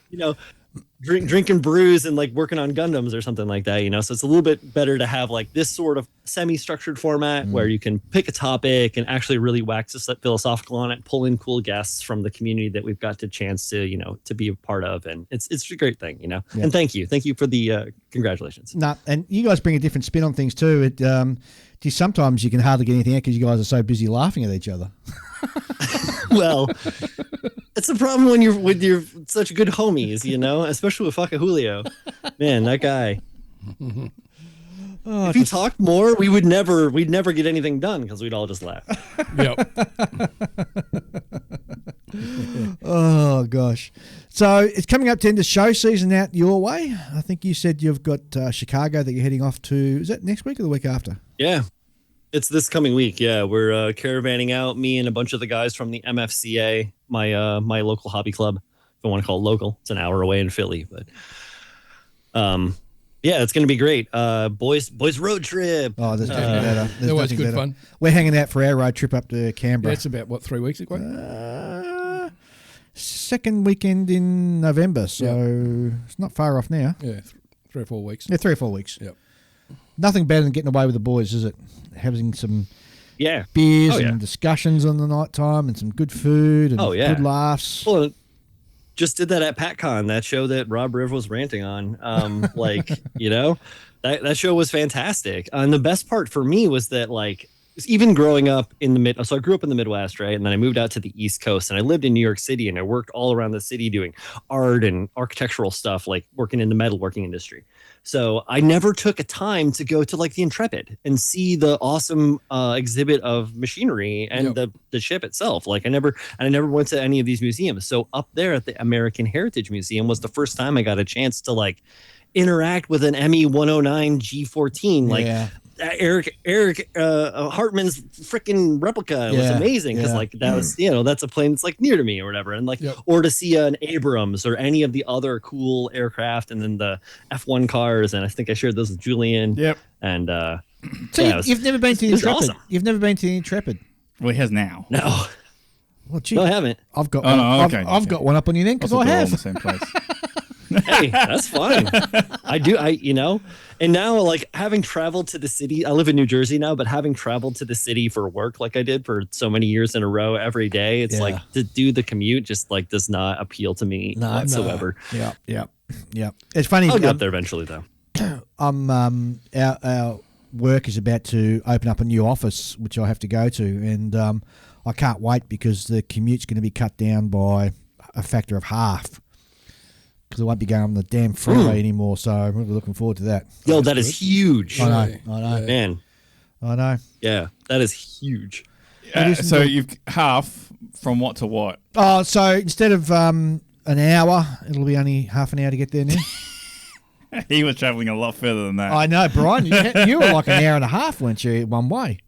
Speaker 6: drinking brews and like working on Gundams or something like that, so it's a little bit better to have like this sort of semi-structured format where you can pick a topic and actually really wax philosophical on it, pull in cool guests from the community that we've got the chance to to be a part of, and it's a great thing. And thank you for the congratulations.
Speaker 2: And you guys bring a different spin on things too. Sometimes you can hardly get anything out because you guys are so busy laughing at each other.
Speaker 6: Well, it's a problem when you're such good homies, especially with fucking Julio. Man, that guy. If he talked more, we'd never get anything done, because we'd all just laugh.
Speaker 4: Yep.
Speaker 2: Oh gosh. So it's coming up to end of show season out your way. I think you said you've got Chicago that you're heading off to. Is that next week or the week after?
Speaker 6: Yeah. It's this coming week. Yeah, we're caravanning out, me and a bunch of the guys from the MFCA, my local hobby club. If I want to call it local, it's an hour away in Philly, but yeah, it's going to be great. Boys road trip.
Speaker 2: Oh, there's nothing better.
Speaker 4: That was good fun.
Speaker 2: We're hanging out for our road trip up to Canberra.
Speaker 4: Yeah, it's about 3 weeks ago.
Speaker 2: Second weekend in November, so it's not far off now.
Speaker 4: Yeah, 3 or 4 weeks.
Speaker 2: Yeah, 3 or 4 weeks.
Speaker 4: Yep.
Speaker 2: Nothing better than getting away with the boys, is it? Having some
Speaker 6: beers
Speaker 2: and discussions on the night time, and some good food and good laughs.
Speaker 6: Well, just did that at PatCon, that show that Rob Riv was ranting on. That show was fantastic. And the best part for me was that, like, even growing up in so I grew up in the Midwest, right? And then I moved out to the East Coast, and I lived in New York City, and I worked all around the city doing art and architectural stuff, like working in the metalworking industry. So I never took a time to go to like the Intrepid and see the awesome exhibit of machinery and the ship itself. Like I never went to any of these museums. So up there at the American Heritage Museum was the first time I got a chance to like interact with an ME 109 G14. Like Eric Hartman's freaking replica. It was amazing because like that was that's a plane that's like near to me or whatever, and like or to see an Abrams or any of the other cool aircraft, and then the F1 cars, and I think I shared those with Julian.
Speaker 7: Yep.
Speaker 6: And
Speaker 2: so you've never been to the Intrepid.
Speaker 6: Awesome.
Speaker 2: You've never been to the Intrepid.
Speaker 7: Well, he has now.
Speaker 6: No.
Speaker 2: Well, gee,
Speaker 6: No, I haven't.
Speaker 2: I've got.
Speaker 7: Oh,
Speaker 2: one.
Speaker 7: no, okay,
Speaker 2: I've got one up on you then because I
Speaker 7: They're all in
Speaker 2: have.
Speaker 7: the same place.
Speaker 6: Hey, that's fine. I do. And now like having traveled to the city, I live in New Jersey now, but having traveled to the city for work like I did for so many years in a row every day, it's like to do the commute just like does not appeal to me whatsoever.
Speaker 2: No. Yeah. It's funny.
Speaker 6: I'll get up there eventually though.
Speaker 2: Our work is about to open up a new office, which I have to go to, and I can't wait because the commute's going to be cut down by a factor of half. Because I won't be going on the damn freeway anymore, so I'm really looking forward to that.
Speaker 6: Yo, that is huge.
Speaker 2: I know.
Speaker 6: Man.
Speaker 2: I know.
Speaker 6: Yeah, that is huge.
Speaker 7: So you've half from what to what?
Speaker 2: Oh, so instead of an hour, it'll be only half an hour to get there now.
Speaker 7: He was traveling a lot further than that.
Speaker 2: I know, Brian. You were like an hour and a half, weren't you, one way?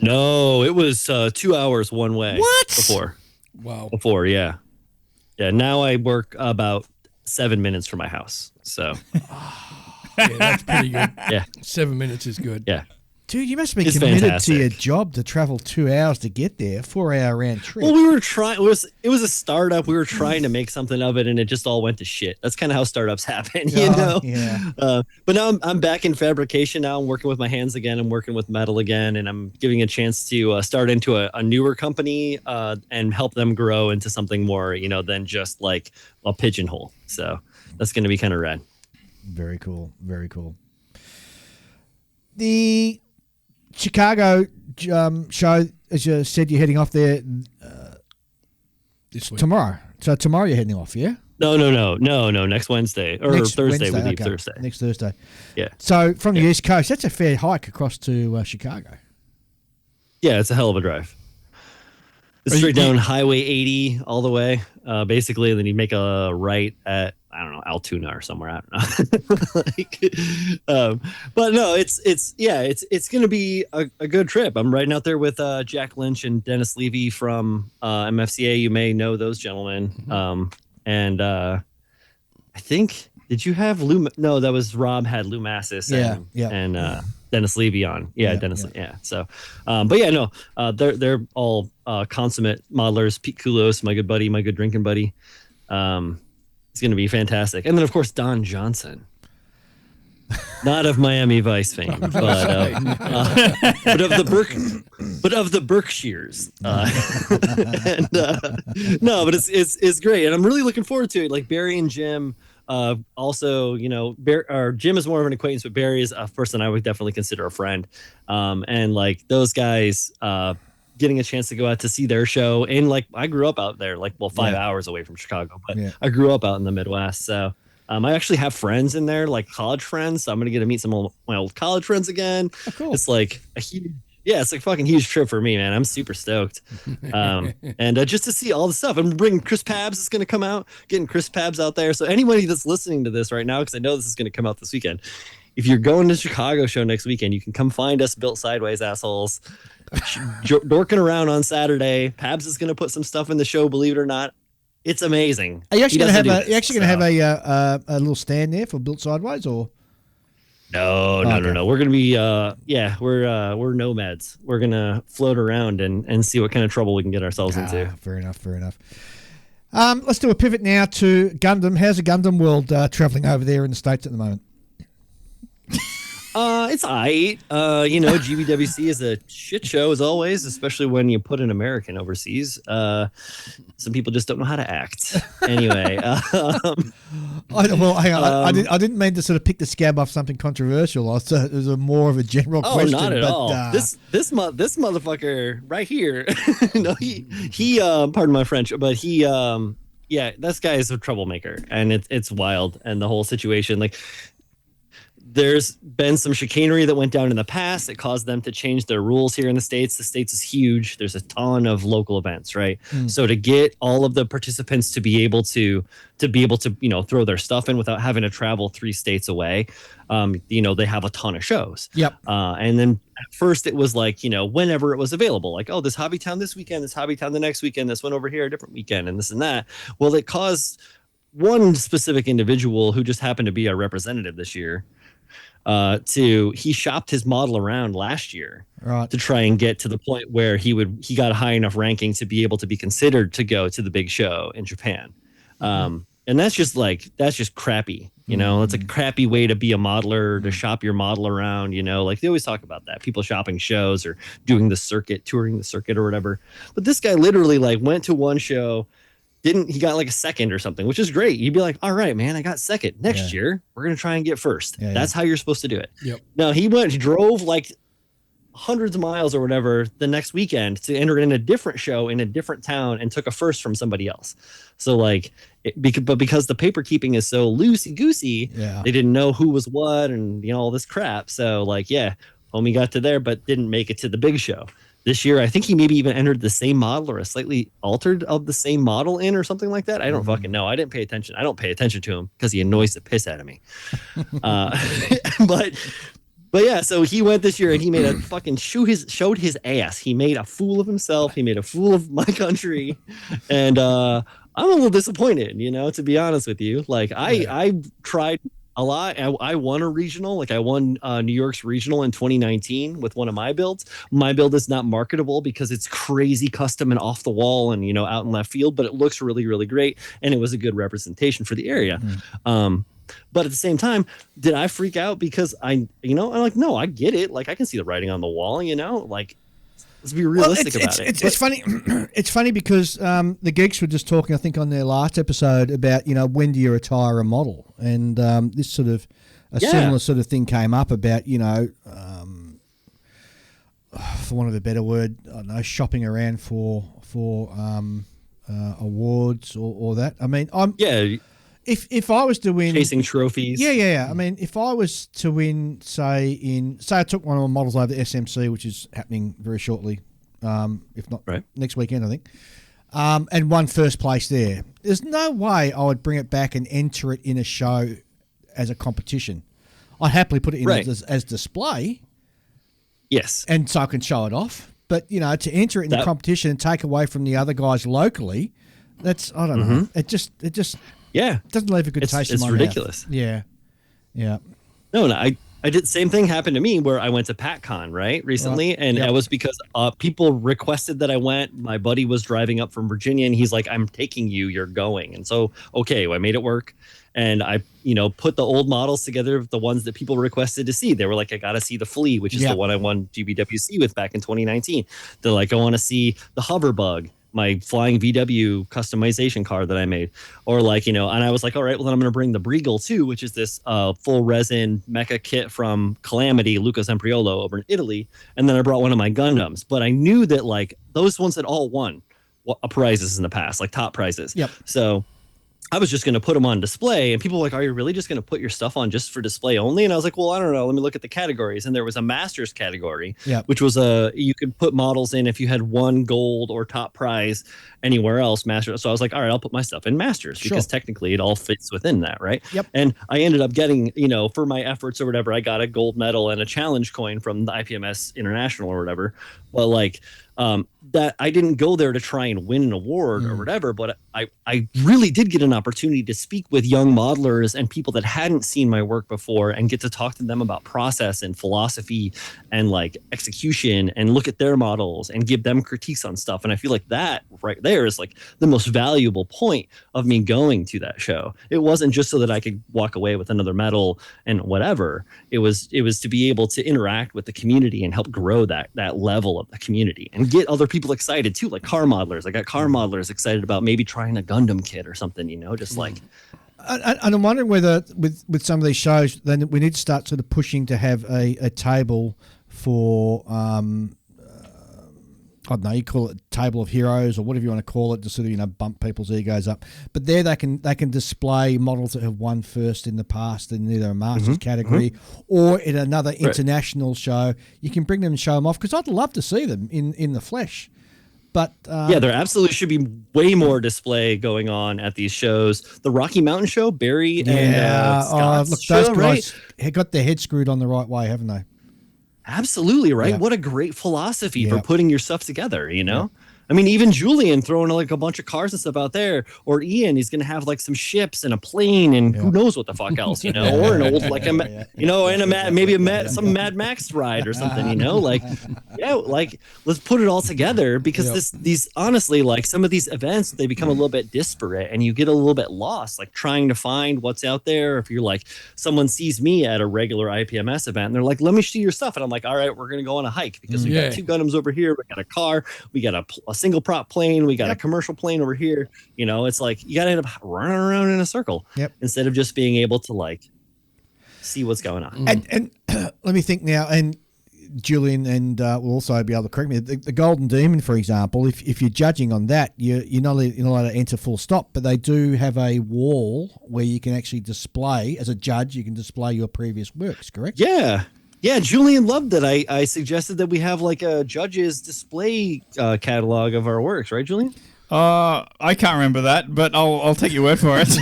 Speaker 6: No, it was 2 hours one way.
Speaker 2: What?
Speaker 6: Before.
Speaker 4: Wow.
Speaker 6: Before, yeah. Yeah, now I work about 7 minutes from my house. So,
Speaker 4: Yeah, that's pretty good.
Speaker 6: yeah.
Speaker 4: 7 minutes is good.
Speaker 6: Yeah.
Speaker 2: Dude, you must be
Speaker 6: It's
Speaker 2: committed
Speaker 6: fantastic.
Speaker 2: to your job to travel 2 hours to get there, 4 hour round trip.
Speaker 6: Well, we were trying. It was a startup. We were trying to make something of it, and it just all went to shit. That's kind of how startups happen, you know.
Speaker 2: Yeah.
Speaker 6: But now I'm back in fabrication. Now I'm working with my hands again. I'm working with metal again, and I'm giving a chance to start into a newer company and help them grow into something more, than just like a pigeonhole. So that's going to be kind of rad.
Speaker 2: Very cool. Very cool. The Chicago show, as you said, you're heading off there
Speaker 4: This week.
Speaker 2: tomorrow. So tomorrow you're heading off, yeah?
Speaker 6: No. Next Wednesday or
Speaker 2: Next
Speaker 6: Thursday.
Speaker 2: Wednesday,
Speaker 6: We leave
Speaker 2: okay.
Speaker 6: Thursday.
Speaker 2: Next Thursday.
Speaker 6: Yeah.
Speaker 2: So from the East Coast, that's a fair hike across to Chicago.
Speaker 6: Yeah, it's a hell of a drive. It's straight down Highway 80 all the way, basically, and then you make a right at Altoona or somewhere. I don't know. But no, it's going to be a good trip. I'm riding out there with Jack Lynch and Dennis Levy from MFCA. You may know those gentlemen.
Speaker 2: Mm-hmm.
Speaker 6: And I think, did you have Lou? No, that was Rob had Lou Massis and Dennis Levy on. Dennis. Yeah. So, but yeah, no, they're all consummate modelers. Pete Kulos, my good buddy, my good drinking buddy. It's going to be fantastic. And then, of course, Don Johnson. Not of Miami Vice fame, but of the Berkshires. No, but it's great, and I'm really looking forward to it. Like Barry and Jim, also, Jim is more of an acquaintance, but Barry is a person I would definitely consider a friend. And like those guys, getting a chance to go out to see their show, and like I grew up out there, 5 hours away from Chicago, but I grew up out in the Midwest, so. I actually have friends in there, like college friends. So I'm gonna get to meet some of my old college friends again.
Speaker 2: Oh, cool.
Speaker 6: It's like it's like a fucking huge trip for me, man. I'm super stoked. And just to see all the stuff. I'm bringing Chris Pabs is gonna come out, getting Chris Pabs out there. So anybody that's listening to this right now, because I know this is gonna come out this weekend. If you're going to Chicago show next weekend, you can come find us, Built Sideways assholes, dorking around on Saturday. Pabs is gonna put some stuff in the show, believe it or not. It's amazing.
Speaker 2: Are you actually going to have a little stand there for Built Sideways, or?
Speaker 6: No. We're going to be we're nomads. We're going to float around and see what kind of trouble we can get ourselves into.
Speaker 2: Fair enough. Let's do a pivot now to Gundam. How's the Gundam world traveling over there in the States at the moment?
Speaker 6: It's aight. GBWC is a shit show as always, especially when you put an American overseas. Some people just don't know how to act. Anyway,
Speaker 2: hang on. I didn't mean to sort of pick the scab off something controversial. It was a more of a general question.
Speaker 6: Oh, not at all. This motherfucker right here. No, he pardon my French, but he this guy is a troublemaker, and it's wild, and the whole situation, like. There's been some chicanery that went down in the past that caused them to change their rules here in the States. The States is huge. There's a ton of local events, right? So to get all of the participants to be able to throw their stuff in without having to travel 3 states away, they have a ton of shows.
Speaker 2: Yep.
Speaker 6: And then at first it was like, whenever it was available, like, oh, this Hobby Town this weekend, this Hobby Town the next weekend, this one over here a different weekend, and this and that. Well, it caused one specific individual who just happened to be our representative this year he shopped his model around last year to try and get to the point where he got a high enough ranking to be able to be considered to go to the big show in Japan. And that's just crappy, it's a crappy way to be a modeler, to shop your model around, like they always talk about that, people shopping shows or doing the circuit, touring the circuit or whatever. But this guy literally went to one show, he got like a second or something, which is great. You'd be like, all right, man, I got second. Next year, we're going to try and get first. That's how you're supposed to do it.
Speaker 4: Yep.
Speaker 6: No, he drove like hundreds of miles or whatever the next weekend to enter in a different show in a different town and took a first from somebody else. So because the paper keeping is so loosey goosey, they didn't know who was what and all this crap. So homie got to there, but didn't make it to the big show. This year, I think he maybe even entered the same model or a slightly altered of the same model in or something like that. I don't fucking know. I didn't pay attention. I don't pay attention to him because he annoys the piss out of me. But yeah, so he went this year and he made a fucking showed his ass. He made a fool of himself. He made a fool of my country. And I'm a little disappointed, to be honest with you. I tried a lot. I won a regional. I won New York's regional in 2019 with one of my builds. My build is not marketable because it's crazy custom and off the wall and out in left field, but it looks really, really great, and it was a good representation for the area. But at the same time, did I freak out because I'm like, no, I get it. I can see the writing on the wall. Let's be realistic about it.
Speaker 2: It's funny. It's funny because the geeks were just talking, I think, on their last episode about when do you retire a model, and this sort of similar sort of thing came up about for want of a better word, I don't know, shopping around for awards or that. I mean, If I was to win,
Speaker 6: chasing trophies,
Speaker 2: I mean, if I was to win, say I took one of my models over to SMC, which is happening very shortly, if not next weekend, I think, and won first place there. There's no way I would bring it back and enter it in a show as a competition. I'd happily put it in as display,
Speaker 6: and
Speaker 2: so I can show it off. But to enter it in the competition and take away from the other guys locally, that's I don't know. It just. It doesn't leave a good taste in my mouth. It's ridiculous. Yeah.
Speaker 6: No, I did. Same thing happened to me where I went to PatCon recently, and it was because people requested that I went. My buddy was driving up from Virginia, and he's like, "I'm taking you. You're going." And so, I made it work, and I put the old models together, the ones that people requested to see. They were like, "I got to see the Flea, which is the one I won GBWC with back in 2019." They're like, "I want to see the Hoverbug, my flying VW customization car that I made," or and I was like, all right, well then I'm going to bring the Briegel too, which is this full resin mecha kit from Calamity, Luca Sempriolo over in Italy. And then I brought one of my Gundams, but I knew that those ones had all won prizes in the past, top prizes. So I was just going to put them on display, and people were like, are you really just going to put your stuff on just for display only? And I was like, well, I don't know. Let me look at the categories. And there was a Masters category, which was you could put models in if you had one gold or top prize anywhere else, Masters. So I was like, all right, I'll put my stuff in Masters because technically it all fits within that, right? And I ended up getting, for my efforts or whatever, I got a gold medal and a challenge coin from the IPMS International or whatever. But that I didn't go there to try and win an award or whatever, but I really did get an opportunity to speak with young modelers and people that hadn't seen my work before and get to talk to them about process and philosophy and execution and look at their models and give them critiques on stuff. And I feel like that right there is the most valuable point of me going to that show. It wasn't just so that I could walk away with another medal and whatever. It was to be able to interact with the community and help grow that level of the community and get other people excited too, like car modelers. I got car modelers excited about maybe trying a Gundam kit or something, just
Speaker 2: And I'm wondering whether with some of these shows, then we need to start sort of pushing to have a table for I don't know, you call it table of heroes or whatever you want to call it, to sort of bump people's egos up. But there they can display models that have won first in the past in either a Masters category or in another international show. You can bring them and show them off because I'd love to see them in the flesh. But
Speaker 6: there absolutely should be way more display going on at these shows. The Rocky Mountain Show, Barry and Scott's
Speaker 2: look,
Speaker 6: show,
Speaker 2: those guys have got their head screwed on the right way, haven't they?
Speaker 6: Absolutely, right?
Speaker 2: Yeah.
Speaker 6: What a great philosophy for putting your stuff together, I mean, even Julian throwing like a bunch of cars and stuff out there, or Ian, he's gonna have like some ships and a plane and who knows what the fuck else, or an old like some Mad Max ride or something, like let's put it all together because these honestly, like some of these events, they become a little bit disparate and you get a little bit lost, like trying to find what's out there. If you're like someone sees me at a regular IPMS event and they're like, let me see your stuff, and I'm like, all right, we're gonna go on a hike because we got 2 Gundams over here, we got a car, we got a single prop plane, we got a commercial plane over here. It's like you gotta end up running around in a circle instead of just being able to like see what's going on.
Speaker 2: And let me think now, and Julian and will also be able to correct me. The Golden Demon, for example, if you're judging on that, you're not allowed to enter full stop, but they do have a wall where you can actually display, as a judge, you can display your previous works, correct?
Speaker 6: Yeah, Julian loved that. I suggested that we have like a judge's display catalog of our works, right, Julian?
Speaker 7: I can't remember that, but I'll take your word for it.
Speaker 6: For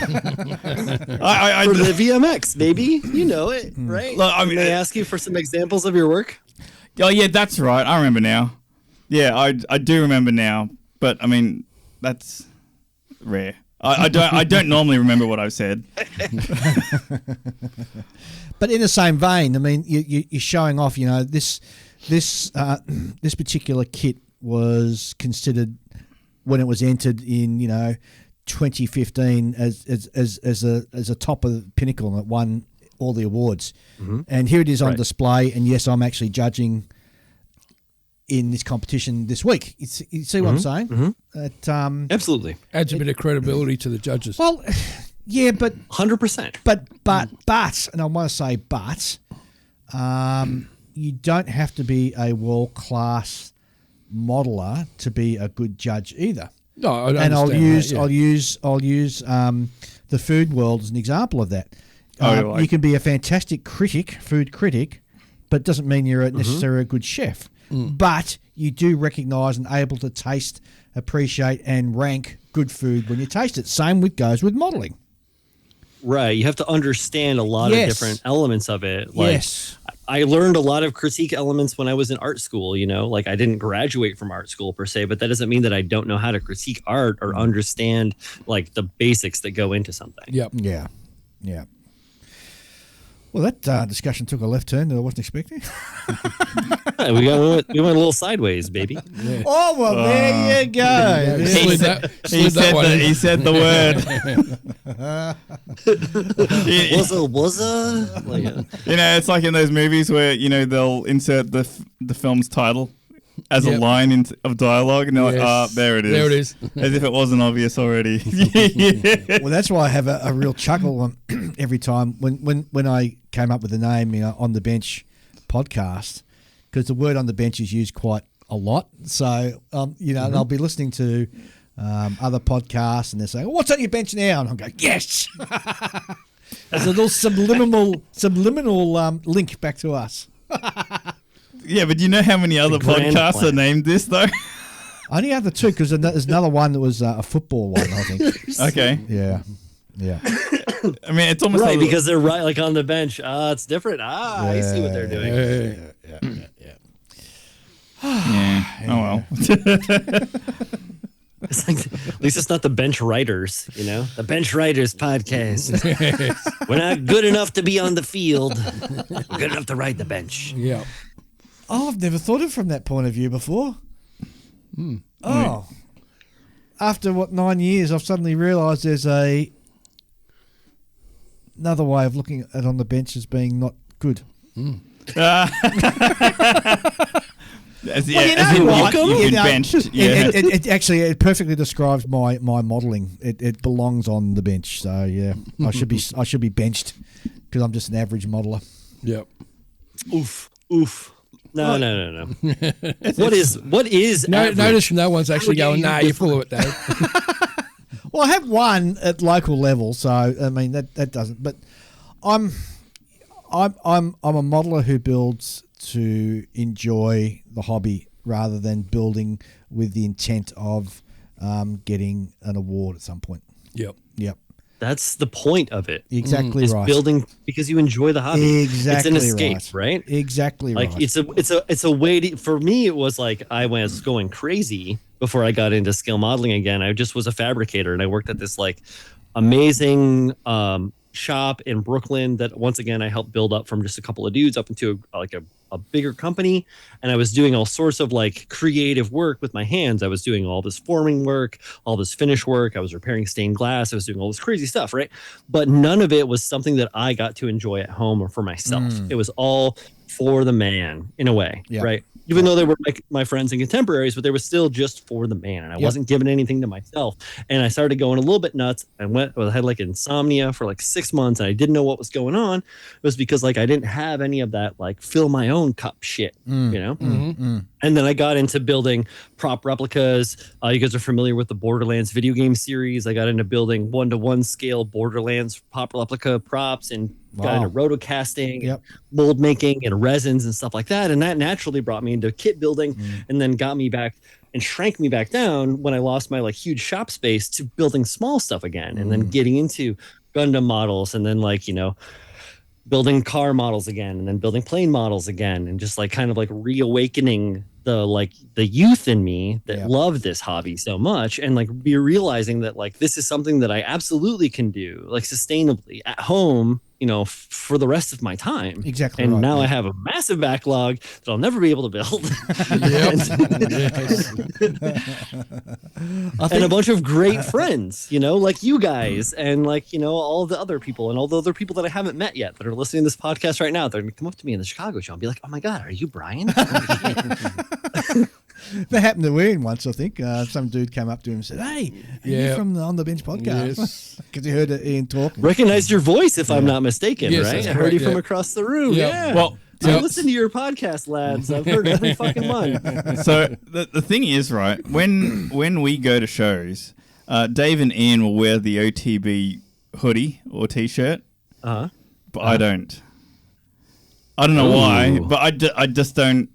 Speaker 6: the VMX, baby, you know it, right?
Speaker 7: Look, I mean,
Speaker 6: they ask you for some examples of your work.
Speaker 7: Oh yeah, that's right. I remember now. Yeah, I do remember now, but I mean that's rare. I don't normally remember what I've said.
Speaker 2: But in the same vein, I mean, you're showing off. This particular kit was considered when it was entered in 2015 as a top of the pinnacle and it won all the awards. And here it is on display. And yes, I'm actually judging in this competition this week. You see what I'm saying?
Speaker 6: Absolutely
Speaker 4: adds a bit of credibility to the judges.
Speaker 2: Well. Yeah, but
Speaker 6: 100%.
Speaker 2: But, and I want to say, you don't have to be a world class modeler to be a good judge either.
Speaker 4: No, I don't
Speaker 2: and I'll
Speaker 4: understand
Speaker 2: use the food world as an example of that. You can be a fantastic food critic, but it doesn't mean you're necessarily a good chef. But you do recognise and able to taste, appreciate, and rank good food when you taste it. Same goes with modelling.
Speaker 6: Right. You have to understand a lot of different elements of it. Like, I learned a lot of critique elements when I was in art school, like I didn't graduate from art school per se, but that doesn't mean that I don't know how to critique art or understand like the basics that go into something.
Speaker 4: Yep.
Speaker 2: Yeah. Well, that discussion took a left turn that I wasn't expecting.
Speaker 6: we went a little sideways, baby.
Speaker 2: Yeah. Oh, well, there you go.
Speaker 7: He said the word.
Speaker 6: Was like,
Speaker 7: it's like in those movies where they'll insert the film's title as a line of dialogue, and they're like, there it is.
Speaker 4: There it is.
Speaker 7: As if it wasn't obvious already.
Speaker 2: Well, that's why I have a real chuckle every time when I came up with the name, On the Bench podcast, because the word on the bench is used quite a lot. So, and I'll be listening to other podcasts, and they're saying, what's on your bench now? And I'm going, yes! There's a little subliminal link back to us.
Speaker 7: Yeah, but do you know how many other podcasts are named this, though?
Speaker 2: Only other 2, because there's another one that was a football one, I think.
Speaker 7: Okay.
Speaker 2: Yeah.
Speaker 7: I mean, it's almost
Speaker 6: right, because they're right, like on the bench. It's different. I see what they're doing.
Speaker 7: Yeah. Oh, well.
Speaker 6: It's like, at least it's not the Bench Writers, the Bench Writers podcast. We're not good enough to be on the field. We're good enough to ride the bench.
Speaker 4: Yeah.
Speaker 2: Oh, I've never thought of it from that point of view before. Oh. After 9 years, I've suddenly realised there's another way of looking at On the Bench as being not good.
Speaker 7: You've been benched. Yeah.
Speaker 2: It perfectly describes my modelling. It belongs on the bench. So yeah, I should be benched because I'm just an average modeler.
Speaker 4: Yep.
Speaker 6: Oof. No. What is
Speaker 4: No,
Speaker 6: average?
Speaker 4: notice no one's actually going, nah, you're full of it, Dave.
Speaker 2: Well, I have one at local level, so I mean that doesn't. But I'm a modeler who builds to enjoy the hobby rather than building with the intent of getting an award at some point.
Speaker 4: Yep.
Speaker 6: That's the point of it.
Speaker 2: Exactly
Speaker 6: It's
Speaker 2: right.
Speaker 6: building because you enjoy the hobby.
Speaker 2: Exactly
Speaker 6: It's an escape, right?
Speaker 2: Exactly
Speaker 6: Like
Speaker 2: right.
Speaker 6: it's a way to, for me it was like I was going crazy before I got into scale modeling again. I just was a fabricator and I worked at this like amazing shop in Brooklyn that once again I helped build up from just a couple of dudes up into a bigger company. And I was doing all sorts of like creative work with my hands. I was doing all this forming work, all this finish work. I was repairing stained glass. I was doing all this crazy stuff, right? But none of it was something that I got to enjoy at home or for myself. It was all for the man in a way, right? Even though they were my friends and contemporaries, but they were still just for the man. And I wasn't giving anything to myself. And I started going a little bit nuts. I had like insomnia for like 6 months and I didn't know what was going on. It was because like I didn't have any of that like fill my own cup shit, you know? And then I got into building prop replicas. You guys are familiar with the Borderlands video game series. I got into building 1-to-1 scale Borderlands prop replica props and got into rotocasting, mold making, and resins and stuff like that. And that naturally brought me into kit building and then got me back and shrank me back down when I lost my like huge shop space to building small stuff again and then getting into Gundam models and then like, you know, building car models again and then building plane models again and just like kind of like reawakening the youth in me that loved this hobby so much and like be realizing that like this is something that I absolutely can do like sustainably at home, you know, for the rest of my time.
Speaker 2: Exactly.
Speaker 6: And
Speaker 2: right,
Speaker 6: now I have a massive backlog that I'll never be able to build. And a bunch of great friends, you know, like you guys and like, you know, all the other people and all the other people that I haven't met yet that are listening to this podcast right now. They're going to come up to me in the Chicago show and be like, oh my God, are you Brian?
Speaker 2: That happened to Ian once, I think. Some dude came up to him and said, hey, are you from the On the Bench podcast? Because he heard Ian talking.
Speaker 6: Recognized your voice, if I'm not mistaken,
Speaker 4: Yes,
Speaker 6: right?
Speaker 4: that's
Speaker 6: I heard you
Speaker 4: correct,
Speaker 6: from across the room.
Speaker 4: Yeah.
Speaker 5: Well,
Speaker 6: I listen to your podcast, lads. I've heard every fucking one.
Speaker 5: So the thing is, right, when we go to shows, Dave and Ian will wear the OTB hoodie or T-shirt, but I don't. I don't know why, but I just don't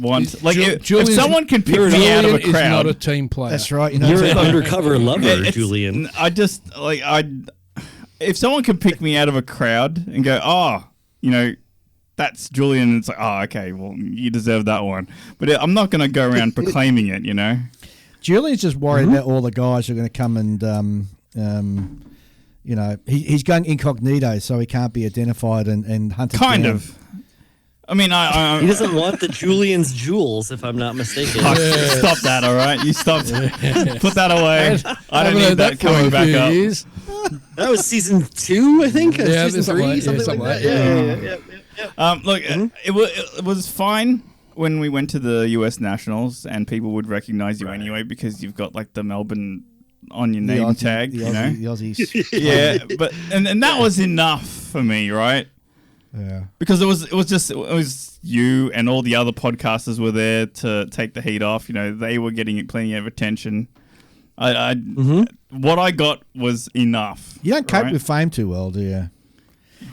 Speaker 5: want. Like, if someone can pick me out of a
Speaker 4: Julian is
Speaker 5: crowd,
Speaker 4: not a team player.
Speaker 2: That's right. You know,
Speaker 6: You're an undercover lover,
Speaker 5: it's-
Speaker 6: Julian.
Speaker 5: I just like if someone can pick me out of a crowd and go, oh, you know, that's Julian. It's like, oh, okay, well, you deserve that one. But I'm not going to go around proclaiming it, you know.
Speaker 2: Julian's just worried about all the guys who are going to come and, you know, he's going incognito, so he can't be identified and hunted
Speaker 5: Kind
Speaker 2: down.
Speaker 5: of. I mean, I
Speaker 6: He doesn't want the Julian's jewels, if I'm not mistaken.
Speaker 5: Stop that, all right? You stop. Put that away. I don't
Speaker 4: Haven't
Speaker 5: need
Speaker 4: heard
Speaker 5: that
Speaker 4: for
Speaker 5: coming
Speaker 4: a
Speaker 5: back
Speaker 4: few
Speaker 5: up.
Speaker 4: years.
Speaker 6: That was season 2, I think.
Speaker 4: Yeah,
Speaker 6: Season 3, something like that. Yeah.
Speaker 5: Look, it was fine when we went to the US Nationals and people would recognize you anyway because you've got like the Melbourne on your name tag, you know?
Speaker 2: The Aussies.
Speaker 5: Yeah, but and that was enough for me, right?
Speaker 2: Yeah.
Speaker 5: Because it was you and all the other podcasters were there to take the heat off. You know, they were getting plenty of attention. What I got was enough.
Speaker 2: You don't cope
Speaker 5: right?
Speaker 2: with fame too well, do you?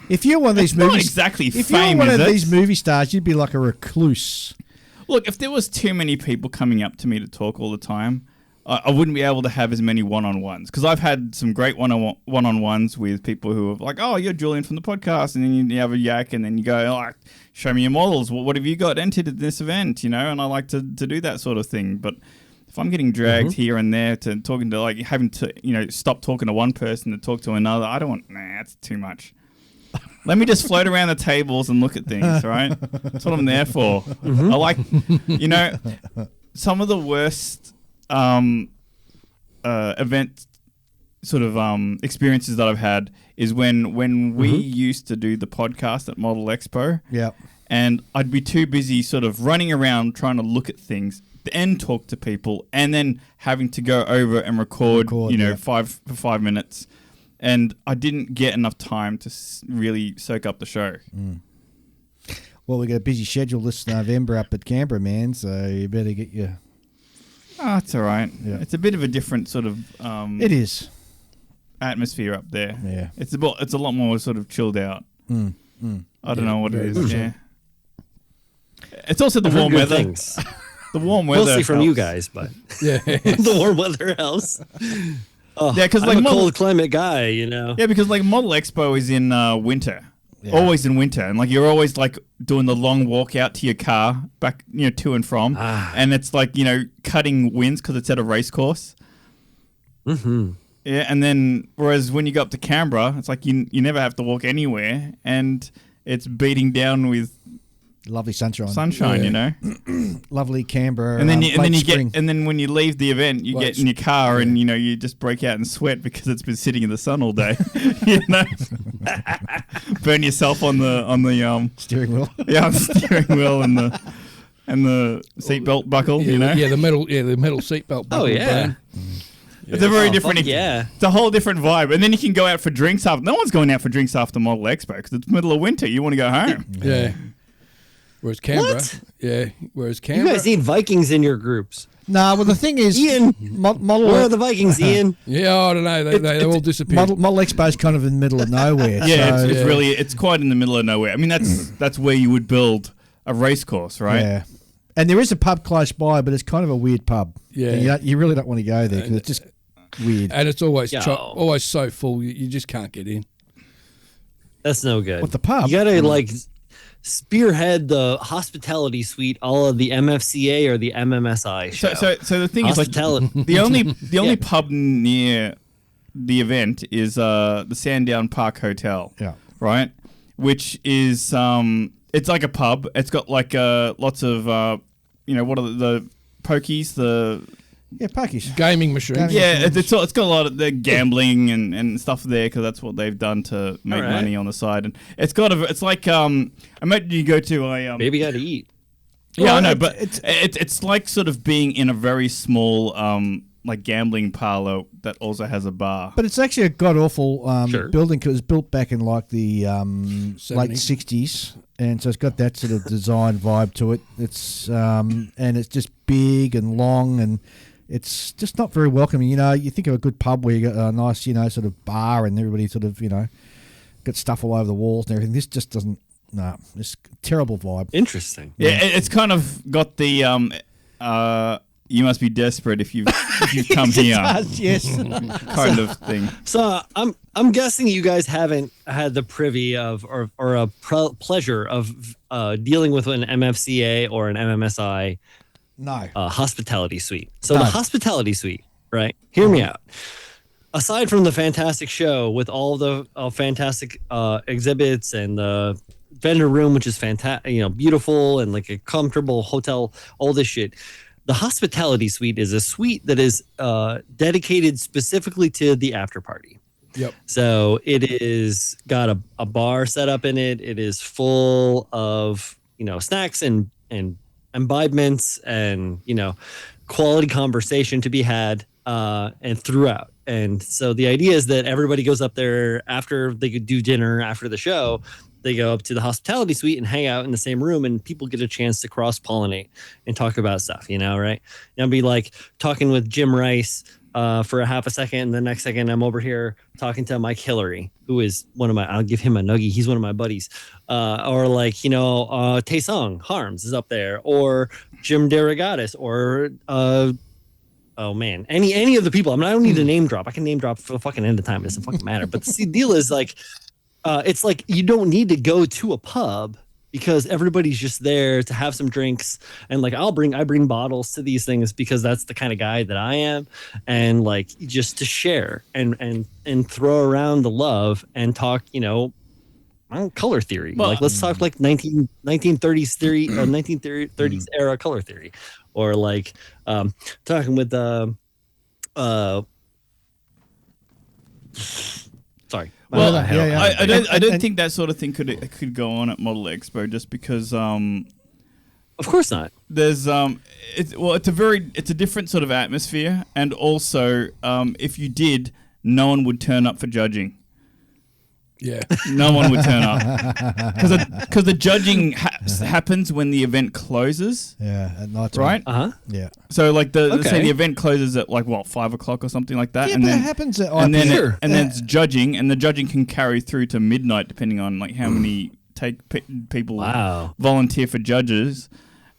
Speaker 2: If you're one of these
Speaker 5: It's not
Speaker 2: movies,
Speaker 5: exactly
Speaker 2: if
Speaker 5: fame,
Speaker 2: you're one
Speaker 5: is
Speaker 2: of
Speaker 5: it?
Speaker 2: these movie stars, you'd be like a recluse.
Speaker 5: Look, if there was too many people coming up to me to talk all the time, I wouldn't be able to have as many one-on-ones. Because I've had some great one-on-ones with people who are like, oh, you're Julian from the podcast. And then you have a yak and then you go, oh, show me your models. What have you got entered at this event? You know, and I like to do that sort of thing. But if I'm getting dragged here and there to talking to like having to, you know, stop talking to one person to talk to another, I don't want, that's too much. Let me just float around the tables and look at things, right? That's what I'm there for. I like, you know, some of the worst event sort of experiences that I've had is when we used to do the podcast at Model Expo.
Speaker 2: Yeah.
Speaker 5: And I'd be too busy sort of running around trying to look at things and talk to people and then having to go over and record you know, 5 minutes. And I didn't get enough time to really soak up the show.
Speaker 2: Well, we got a busy schedule this November up at Canberra, man. So you better get your.
Speaker 7: Oh, it's all right.
Speaker 2: Yeah.
Speaker 7: It's a bit of a different sort of
Speaker 2: It is.
Speaker 7: atmosphere up there.
Speaker 2: Yeah.
Speaker 7: It's a lot more sort of chilled out. I don't know what it is.
Speaker 2: much so.
Speaker 7: Yeah. It's also the
Speaker 6: I've heard
Speaker 7: warm
Speaker 6: good
Speaker 7: weather.
Speaker 6: things.
Speaker 7: The warm weather.
Speaker 6: Mostly from you
Speaker 7: helps.
Speaker 6: guys, but
Speaker 4: Yeah.
Speaker 6: the warm weather helps. Oh,
Speaker 7: Yeah, 'cause
Speaker 6: I'm
Speaker 7: like
Speaker 6: a
Speaker 7: model-
Speaker 6: cold climate guy, you know.
Speaker 7: Yeah, because like Model Expo is in winter.
Speaker 2: Yeah.
Speaker 7: Always in winter, and like you're always like doing the long walk out to your car, back to and from, and it's like cutting winds because it's at a race course.
Speaker 6: Mm-hmm.
Speaker 7: Yeah, and then whereas when you go up to Canberra, it's like you never have to walk anywhere, and it's beating down with
Speaker 2: Lovely sunshine.
Speaker 7: sunshine,
Speaker 2: Lovely Canberra.
Speaker 7: and then
Speaker 2: late spring.
Speaker 7: and then when you leave the event, you get in your car and you just break out and sweat because it's been sitting in the sun all day. Burn yourself on the
Speaker 2: steering wheel.
Speaker 7: on the steering wheel and the seatbelt buckle.
Speaker 4: Yeah, the metal seatbelt.
Speaker 6: Oh yeah.
Speaker 4: burn.
Speaker 7: It's a very
Speaker 6: Oh,
Speaker 7: different.
Speaker 6: fuck yeah.
Speaker 7: It's a whole different vibe, and then you can go out for drinks after. No one's going out for drinks after Model Expo because it's middle of winter. You want to go home.
Speaker 4: Yeah. Whereas Canberra,
Speaker 6: What?
Speaker 4: Whereas
Speaker 6: You
Speaker 4: Canberra,
Speaker 6: guys need Vikings in your groups.
Speaker 2: No, well, the thing is,
Speaker 6: Ian,
Speaker 2: Model
Speaker 6: where are the Vikings, Ian?
Speaker 4: yeah, I don't know, they all disappeared.
Speaker 2: Model Expo is kind of in the middle of nowhere.
Speaker 7: Yeah,
Speaker 2: so,
Speaker 7: it's quite in the middle of nowhere. I mean, that's where you would build a race course, right?
Speaker 2: Yeah. And there is a pub close by, but it's kind of a weird pub.
Speaker 4: Yeah.
Speaker 2: And you really don't want to go there because it's just weird.
Speaker 4: And it's always
Speaker 6: Yo.
Speaker 4: always so full, you just can't get in.
Speaker 6: That's no good.
Speaker 2: What, the pub?
Speaker 6: You gotta spearhead the hospitality suite, all of the MFCA or the MMSI show.
Speaker 7: So the thing is, like,
Speaker 6: Hospitality.
Speaker 7: the only
Speaker 6: Yeah.
Speaker 7: pub near the event is the Sandown Park Hotel.
Speaker 2: Yeah.
Speaker 7: Right, which is it's like a pub. It's got like lots of what are the pokies,
Speaker 2: Yeah, Parkies.
Speaker 4: Gaming machines.
Speaker 2: Gaming.
Speaker 7: yeah, it's got a lot of the gambling and stuff there because that's what they've done to make
Speaker 6: All right.
Speaker 7: money on the side. And it's like imagine you go to a
Speaker 6: Baby gotta eat.
Speaker 7: yeah,
Speaker 2: Well,
Speaker 7: I know,
Speaker 2: it's-
Speaker 7: but it's like sort of being in a very small like gambling parlor that also has a bar.
Speaker 2: But it's actually a god awful
Speaker 6: Sure.
Speaker 2: building because it was built back in like the late
Speaker 4: 70s.
Speaker 2: 60s. And so it's got that sort of design vibe to it. It's and it's just big and long and it's just not very welcoming. You think of a good pub where you got a nice, sort of bar and everybody sort of, got stuff all over the walls and everything. This just doesn't, it's a terrible vibe.
Speaker 6: Interesting.
Speaker 7: Yeah, it's kind of got the you must be desperate if you've come here
Speaker 2: Yes.
Speaker 7: kind of thing.
Speaker 6: So I'm guessing you guys haven't had the privy of or a pleasure of dealing with an MFCA or an MMSI
Speaker 2: No.
Speaker 6: hospitality suite. So
Speaker 2: No.
Speaker 6: the hospitality suite, right? Hear me out. Aside from the fantastic show with all the fantastic exhibits and the vendor room, which is fantastic, beautiful and like a comfortable hotel, all this shit. The hospitality suite is a suite that is dedicated specifically to the after party.
Speaker 4: Yep.
Speaker 6: So it is got a bar set up in it. It is full of snacks and imbibements and quality conversation to be had and throughout. And so the idea is that everybody goes up there after they could do dinner after the show. They go up to the hospitality suite and hang out in the same room, and people get a chance to cross pollinate and talk about stuff. Right? And I'll be like talking with Jim Rice for a half a second, and the next second I'm over here talking to Mike Hillary, who is I'll give him a nuggie. He's one of my buddies. Or like, Taesung Harms is up there, or Jim DeRogatis, or oh man, any of the people. I don't need to name drop. I can name drop for the fucking end of time. It doesn't fucking matter. But the deal is like, it's like you don't need to go to a pub because everybody's just there to have some drinks. And like I bring bottles to these things because that's the kind of guy that I am, and like just to share and throw around the love and talk, color theory.
Speaker 7: Well,
Speaker 6: like let's talk like 1930s theory, 1930s era color theory, or like talking with sorry.
Speaker 7: Well,
Speaker 2: Yeah.
Speaker 7: I don't
Speaker 2: And-
Speaker 7: think that sort of thing could go on at Model Expo just because
Speaker 6: Of course not.
Speaker 7: there's it's a different sort of atmosphere, and also if you did, no one would turn up for judging.
Speaker 4: Yeah.
Speaker 7: No one would turn up because the judging happens when the event closes.
Speaker 2: Yeah, at night time.
Speaker 7: Right.
Speaker 2: Yeah.
Speaker 7: So like let's say the event closes at like 5 o'clock or something like that,
Speaker 2: Yeah,
Speaker 7: and
Speaker 2: but
Speaker 7: then
Speaker 2: it happens at
Speaker 7: and then
Speaker 2: IPA.
Speaker 7: then it's judging, and the judging can carry through to midnight depending on like how many people volunteer for judges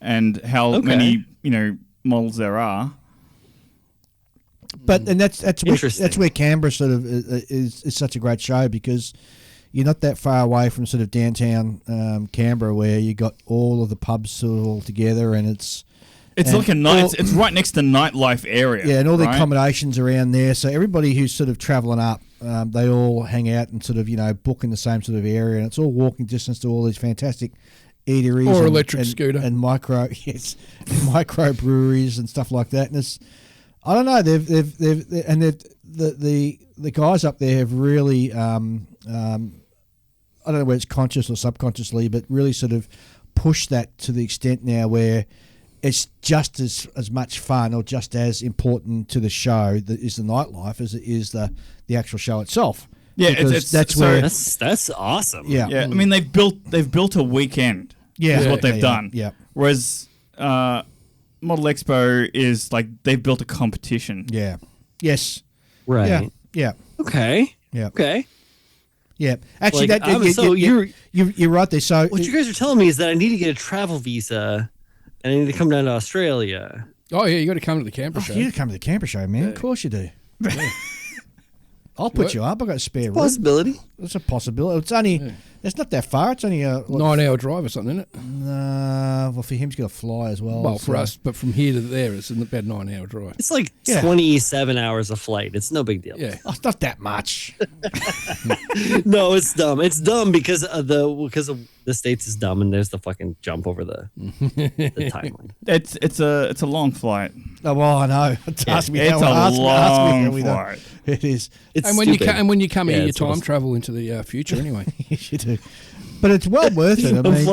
Speaker 7: and how many models there are.
Speaker 2: But and that's where Canberra sort of is such a great show, because you're not that far away from sort of downtown Canberra, where you got all of the pubs sort of all together, and it's
Speaker 7: like a night. It's right next to nightlife area.
Speaker 2: Yeah, and all the accommodations around there. So everybody who's sort of travelling up, they all hang out and sort of book in the same sort of area, and it's all walking distance to all these fantastic eateries
Speaker 4: or
Speaker 2: and,
Speaker 4: electric scooter
Speaker 2: and micro breweries and stuff like that. And it's, I don't know, the guys up there have really I don't know whether it's conscious or subconsciously, but really sort of pushed that to the extent now where it's just as much fun or just as important to the show that is the nightlife as it is the actual show itself.
Speaker 7: Yeah,
Speaker 6: that's awesome.
Speaker 7: Yeah. I mean, they've built a weekend.
Speaker 2: Yeah,
Speaker 7: is what they've done.
Speaker 2: Yeah.
Speaker 7: Whereas Model Expo is like they've built a competition.
Speaker 2: Yeah. Yes.
Speaker 6: Right.
Speaker 2: Yeah. Yeah.
Speaker 6: Okay.
Speaker 2: Yeah.
Speaker 6: Okay.
Speaker 2: Yeah. Actually, you're right there. So
Speaker 6: what you guys are telling me is that I need to get a travel visa, and I need to come down to Australia.
Speaker 4: Oh yeah, you got to come to the Canberra show.
Speaker 2: You got to come to the Canberra show, man. Of course you do. Yeah. I'll put you up. I've got a spare room.
Speaker 6: Possibility.
Speaker 2: It's a possibility. It's only. It's not that far. It's only a
Speaker 4: 9-hour drive or something, isn't it?
Speaker 2: Well, for him, he's got to fly as well.
Speaker 4: Well, for us, but from here to there, it's about 9-hour drive.
Speaker 6: It's like 27 hours of flight. It's no big deal.
Speaker 4: Yeah,
Speaker 2: it's not that much.
Speaker 6: No, it's dumb. It's dumb because of the States is dumb, and there's the fucking jump over the timeline.
Speaker 7: It's a long flight.
Speaker 2: Oh, well, I know.
Speaker 7: Ask me how long flight.
Speaker 2: It is.
Speaker 6: It's
Speaker 4: and when you come here, you time travel into the future anyway.
Speaker 2: You do. But it's well worth it. I mean,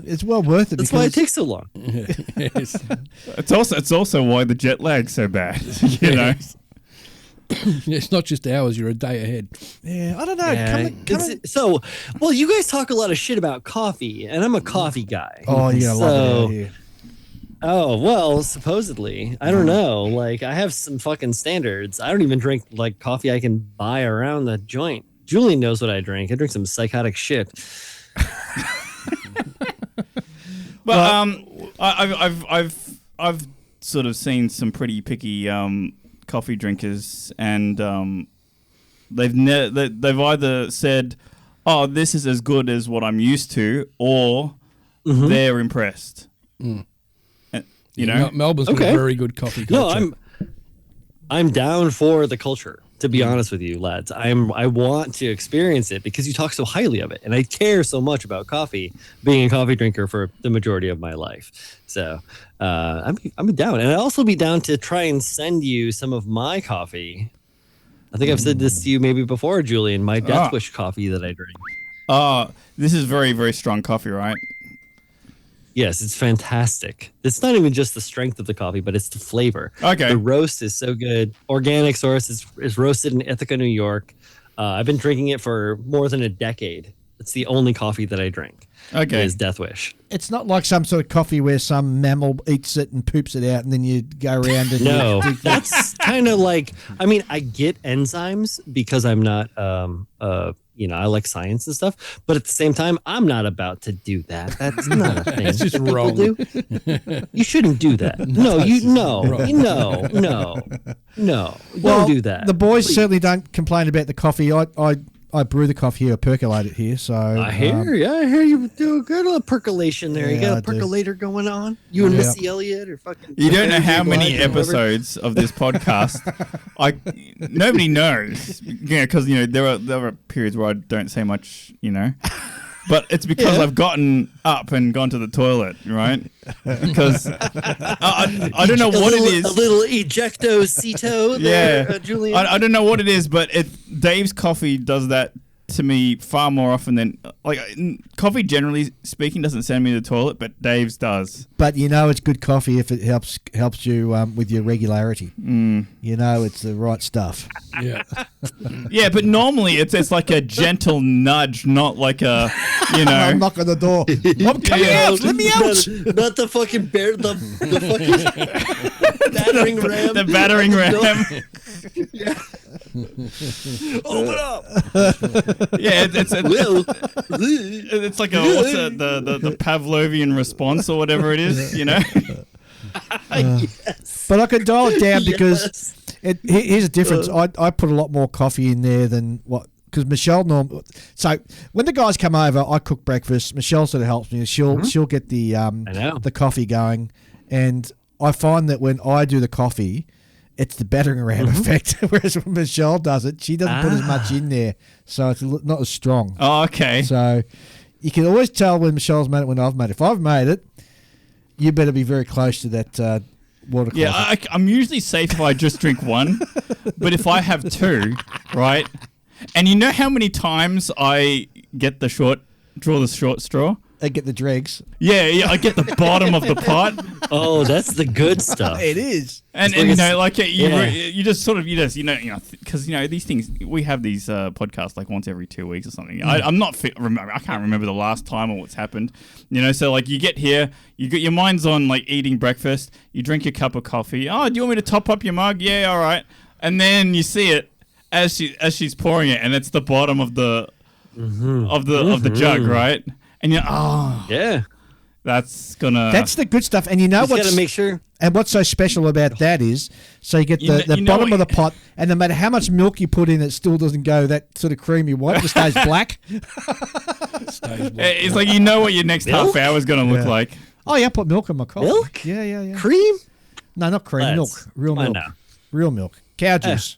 Speaker 2: it's well worth it.
Speaker 6: That's why it takes so long.
Speaker 4: Yes.
Speaker 7: It's also why the jet lag's so bad.
Speaker 4: Yeah, it's not just hours; you're a day ahead.
Speaker 2: Yeah, I don't know.
Speaker 6: Yeah. You guys talk a lot of shit about coffee, and I'm a coffee guy.
Speaker 2: Oh, you're gonna love it out here.
Speaker 6: Oh, well, supposedly. I don't know. Like, I have some fucking standards. I don't even drink, like, coffee I can buy around the joint. Julian knows what I drink. I drink some psychotic shit.
Speaker 7: But I've sort of seen some pretty picky coffee drinkers, and they've either said, "Oh, this is as good as what I'm used to," or they're impressed.
Speaker 4: Mm.
Speaker 7: You know,
Speaker 4: Melbourne's got a very good coffee culture.
Speaker 6: No, I'm down for the culture. To be honest with you, lads, I want to experience it because you talk so highly of it, and I care so much about coffee. Being a coffee drinker for the majority of my life, so I'm down, and I'd also be down to try and send you some of my coffee. I think I've said this to you maybe before, Julian. My Death Wish coffee that I drink.
Speaker 7: This is very, very strong coffee, right?
Speaker 6: Yes, it's fantastic. It's not even just the strength of the coffee, but it's the flavor.
Speaker 7: Okay.
Speaker 6: The roast is so good. Organic source is roasted in Ithaca, New York. I've been drinking it for more than a decade. It's the only coffee that I drink.
Speaker 7: Okay.
Speaker 6: Is Death Wish.
Speaker 2: It's not like some sort of coffee where some mammal eats it and poops it out and then you go around and...
Speaker 6: No, that's kind of like... I mean, I get enzymes because I'm not... I like science and stuff, but at the same time, I'm not about to do that. That's not a thing.
Speaker 4: That's just wrong.
Speaker 6: Do. You shouldn't do that. No. Don't do that.
Speaker 2: The boys certainly don't complain about the coffee. I brew the coffee here, I percolate it here. So
Speaker 6: I hear you do a good little percolation there.
Speaker 2: Yeah,
Speaker 6: you got
Speaker 2: I
Speaker 6: a percolator going on. You and Missy Elliott or fucking.
Speaker 7: You don't know how many episodes of this podcast. Nobody knows. Yeah, because there are periods where I don't say much. But it's because I've gotten up and gone to the toilet, right? Because I don't know what it is.
Speaker 6: A little ejecto-cito there, Julian.
Speaker 7: I don't know what it is, but Dave's coffee does that to me far more often than coffee. Generally speaking, doesn't send me to the toilet, but Dave's does.
Speaker 2: But you know, it's good coffee if it helps you with your regularity. You know, it's the right stuff.
Speaker 4: Yeah.
Speaker 7: Yeah, but normally it's like a gentle nudge, not like a
Speaker 2: I'll knock on the door. I'm coming out. Let me out.
Speaker 6: Not the fucking bear. The fucking battering ram.
Speaker 7: the battering ram.
Speaker 6: Yeah. Open up.
Speaker 7: Yeah, it's like the Pavlovian response or whatever it is,
Speaker 6: Yes.
Speaker 2: But I can dial it down because here's a difference. I put a lot more coffee in there than what. Because Michelle so when the guys come over, I cook breakfast. Michelle sort of helps me. She'll get the coffee going, and I find that when I do the coffee, it's the battering ram effect. Whereas when Michelle does it, she doesn't put as much in there, so it's not as strong.
Speaker 7: Oh, okay.
Speaker 2: So you can always tell when Michelle's made it, when I've made it. If I've made it, you better be very close to that water closet.
Speaker 7: Yeah, I'm usually safe if I just drink one, but if I have two, right? And you know how many times I get draw the short straw?
Speaker 2: They get the dregs.
Speaker 7: Yeah, I get the bottom of the pot.
Speaker 6: Oh, that's the good stuff.
Speaker 2: It is.
Speaker 7: And you just sort of because these things, we have these podcasts like once every 2 weeks or something. I'm not I can't remember the last time or what's happened. So like you get here, you got your mind's on like eating breakfast. You drink your cup of coffee. Oh, do you want me to top up your mug? Yeah, all right. And then you see it as she's pouring it, and it's the bottom of the of the jug, right? And
Speaker 6: yeah.
Speaker 7: That's
Speaker 2: the good stuff. And you know what's
Speaker 6: gotta make sure.
Speaker 2: And what's so special about that is, so you get the bottom of the pot, and no matter how much milk you put in, it still doesn't go that sort of creamy white. It just stays black.
Speaker 7: It's like what your next half hour is going to look like.
Speaker 2: Oh yeah, I put milk in my coffee.
Speaker 6: Milk?
Speaker 2: Yeah.
Speaker 6: Cream?
Speaker 2: No, not cream. Milk. Real milk. Real milk. Cow juice.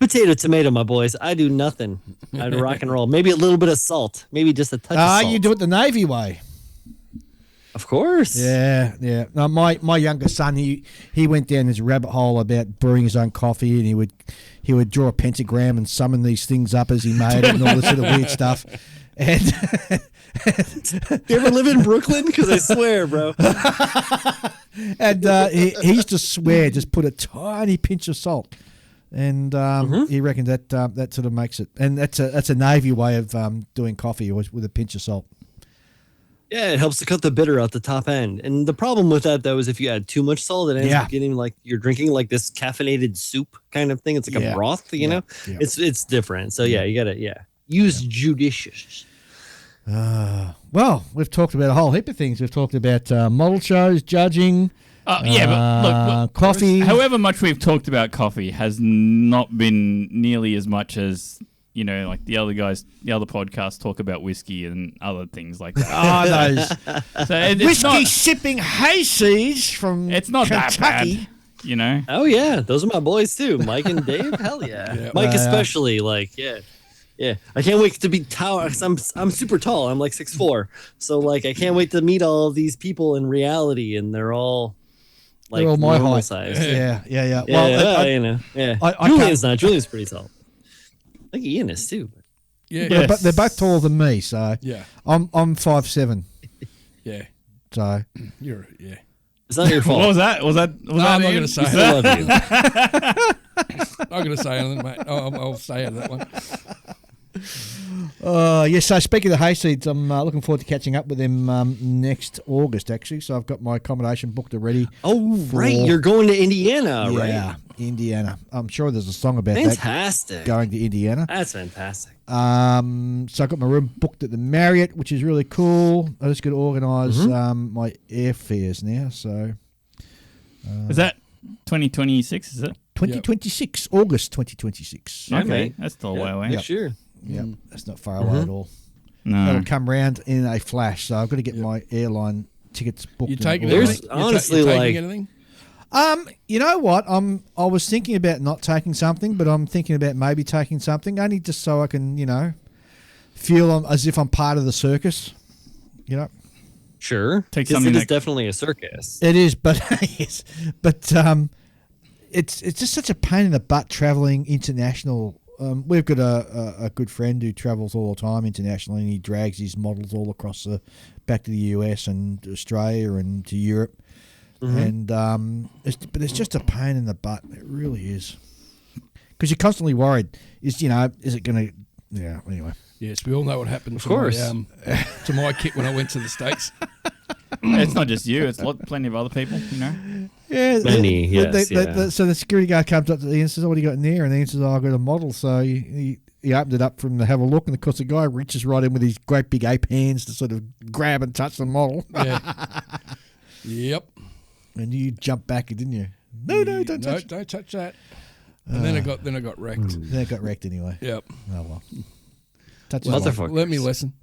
Speaker 6: Potato, tomato, my boys. I do nothing. I'd rock and roll. Maybe a little bit of salt. Maybe just a touch of salt.
Speaker 2: You do it the Navy way.
Speaker 6: Of course.
Speaker 2: Yeah. No, my younger son, he went down this rabbit hole about brewing his own coffee, and he would draw a pentagram and summon these things up as he made it and all this sort of weird stuff. And
Speaker 6: you ever live in Brooklyn? Because I swear, bro.
Speaker 2: And he used to swear, just put a tiny pinch of salt. And he reckoned that sort of makes it. And that's a Navy way of doing coffee with a pinch of salt.
Speaker 6: Yeah, it helps to cut the bitter out the top end. And the problem with that, though, is if you add too much salt, it ends up getting like you're drinking like this caffeinated soup kind of thing. It's like a broth, you know? Yeah. It's different. So, you got to, use judicious.
Speaker 2: Well, we've talked about a whole heap of things. We've talked about model shows, judging.
Speaker 7: But look,
Speaker 2: coffee.
Speaker 7: However much we've talked about coffee has not been nearly as much as, like the other podcasts talk about whiskey and other things like that.
Speaker 2: Those whiskey sipping hayseeds from
Speaker 7: it's not
Speaker 2: Kentucky.
Speaker 7: That bad,
Speaker 6: Oh, yeah. Those are my boys, too. Mike and Dave. Hell yeah. Mike especially, Yeah, I can't wait to be tall. I'm super tall. I'm like 6'4". So I can't wait to meet all of these people in reality, and they're all
Speaker 2: they're all my height.
Speaker 6: Size.
Speaker 2: Yeah.
Speaker 6: Well, Julian's not. Julian's pretty tall. I think Ian is too.
Speaker 2: Yeah, but they're both taller than me. So I'm 5'7".
Speaker 4: Yeah.
Speaker 2: So
Speaker 6: it's not your fault.
Speaker 7: What was that?
Speaker 4: I'm not going to say.
Speaker 6: I love you.
Speaker 4: I'm not going to say anything, mate. I'll stay out of that one.
Speaker 2: So speaking of the hayseeds, I'm looking forward to catching up with them next August, actually. So I've got my accommodation booked already.
Speaker 6: Oh, right. You're going to Indiana, right?
Speaker 2: Yeah, Indiana. I'm sure there's a song about
Speaker 6: that.
Speaker 2: Going to Indiana.
Speaker 6: That's fantastic.
Speaker 2: So I've got my room booked at the Marriott, which is really cool. I just got to organise my airfares now. So
Speaker 7: is that 2026, is it?
Speaker 2: 2026, August 2026.
Speaker 7: Okay, mate. That's still a way away.
Speaker 6: Yeah, sure.
Speaker 2: Yeah, that's not far away at all.
Speaker 7: No.
Speaker 2: That'll come round in a flash. So I've got to get my airline tickets booked.
Speaker 4: You taking
Speaker 6: There's honestly
Speaker 4: anything?
Speaker 2: You know what? I was thinking about not taking something, but I'm thinking about maybe taking something, only just so I can, feel as if I'm part of the circus.
Speaker 6: Sure.
Speaker 7: Take something.
Speaker 6: It is definitely a circus.
Speaker 2: It is, but it's just such a pain in the butt traveling international we've got a good friend who travels all the time internationally, and he drags his models all across back to the US and Australia and to Europe. And but it's just a pain in the butt. It really is, because you're constantly worried. Is it going to? Yeah. Anyway.
Speaker 4: Yes, we all know what happened.
Speaker 6: Of course.
Speaker 4: To my kit when I went to the States.
Speaker 5: It's not just you; it's plenty of other people.
Speaker 2: Yeah,
Speaker 6: many. Yes.
Speaker 2: So the security guard comes up to Ian and says, "What do you got in there?" And Ian says, "I've got a model." So he opened it up for him to have a look, and of course the guy reaches right in with his great big ape hands to sort of grab and touch the model.
Speaker 4: Yeah. Yep.
Speaker 2: And you jumped back, didn't you? No, don't touch.
Speaker 4: Don't touch that. And then I got wrecked.
Speaker 2: Then it got wrecked anyway.
Speaker 4: Yep.
Speaker 2: Oh well. Touch
Speaker 6: Motherfuckers.
Speaker 4: Let me listen.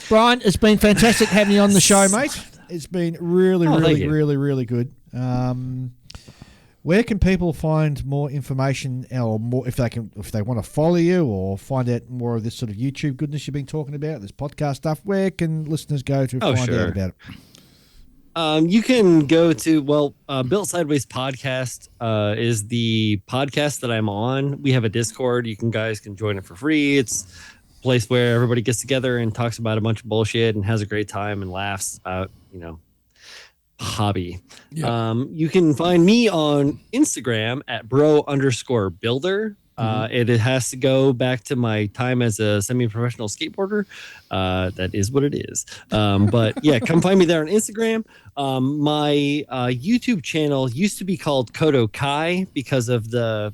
Speaker 2: Brian, it's been fantastic having you on the show, mate. It's been really good. Where can people find more information, or more if they want to follow you or find out more of this sort of YouTube goodness you've been talking about, this podcast stuff? Where can listeners go to find out about it?
Speaker 6: You can go to Built Sideways podcast is the podcast that I'm on. We have a Discord. Guys can join it for free. It's a place where everybody gets together and talks about a bunch of bullshit and has a great time and laughs about hobby.
Speaker 4: Yep.
Speaker 6: You can find me on Instagram at bro_builder. It has to go back to my time as a semi-professional skateboarder. That is what it is. But yeah, come find me there on Instagram. My YouTube channel used to be called Kodo Kai because of the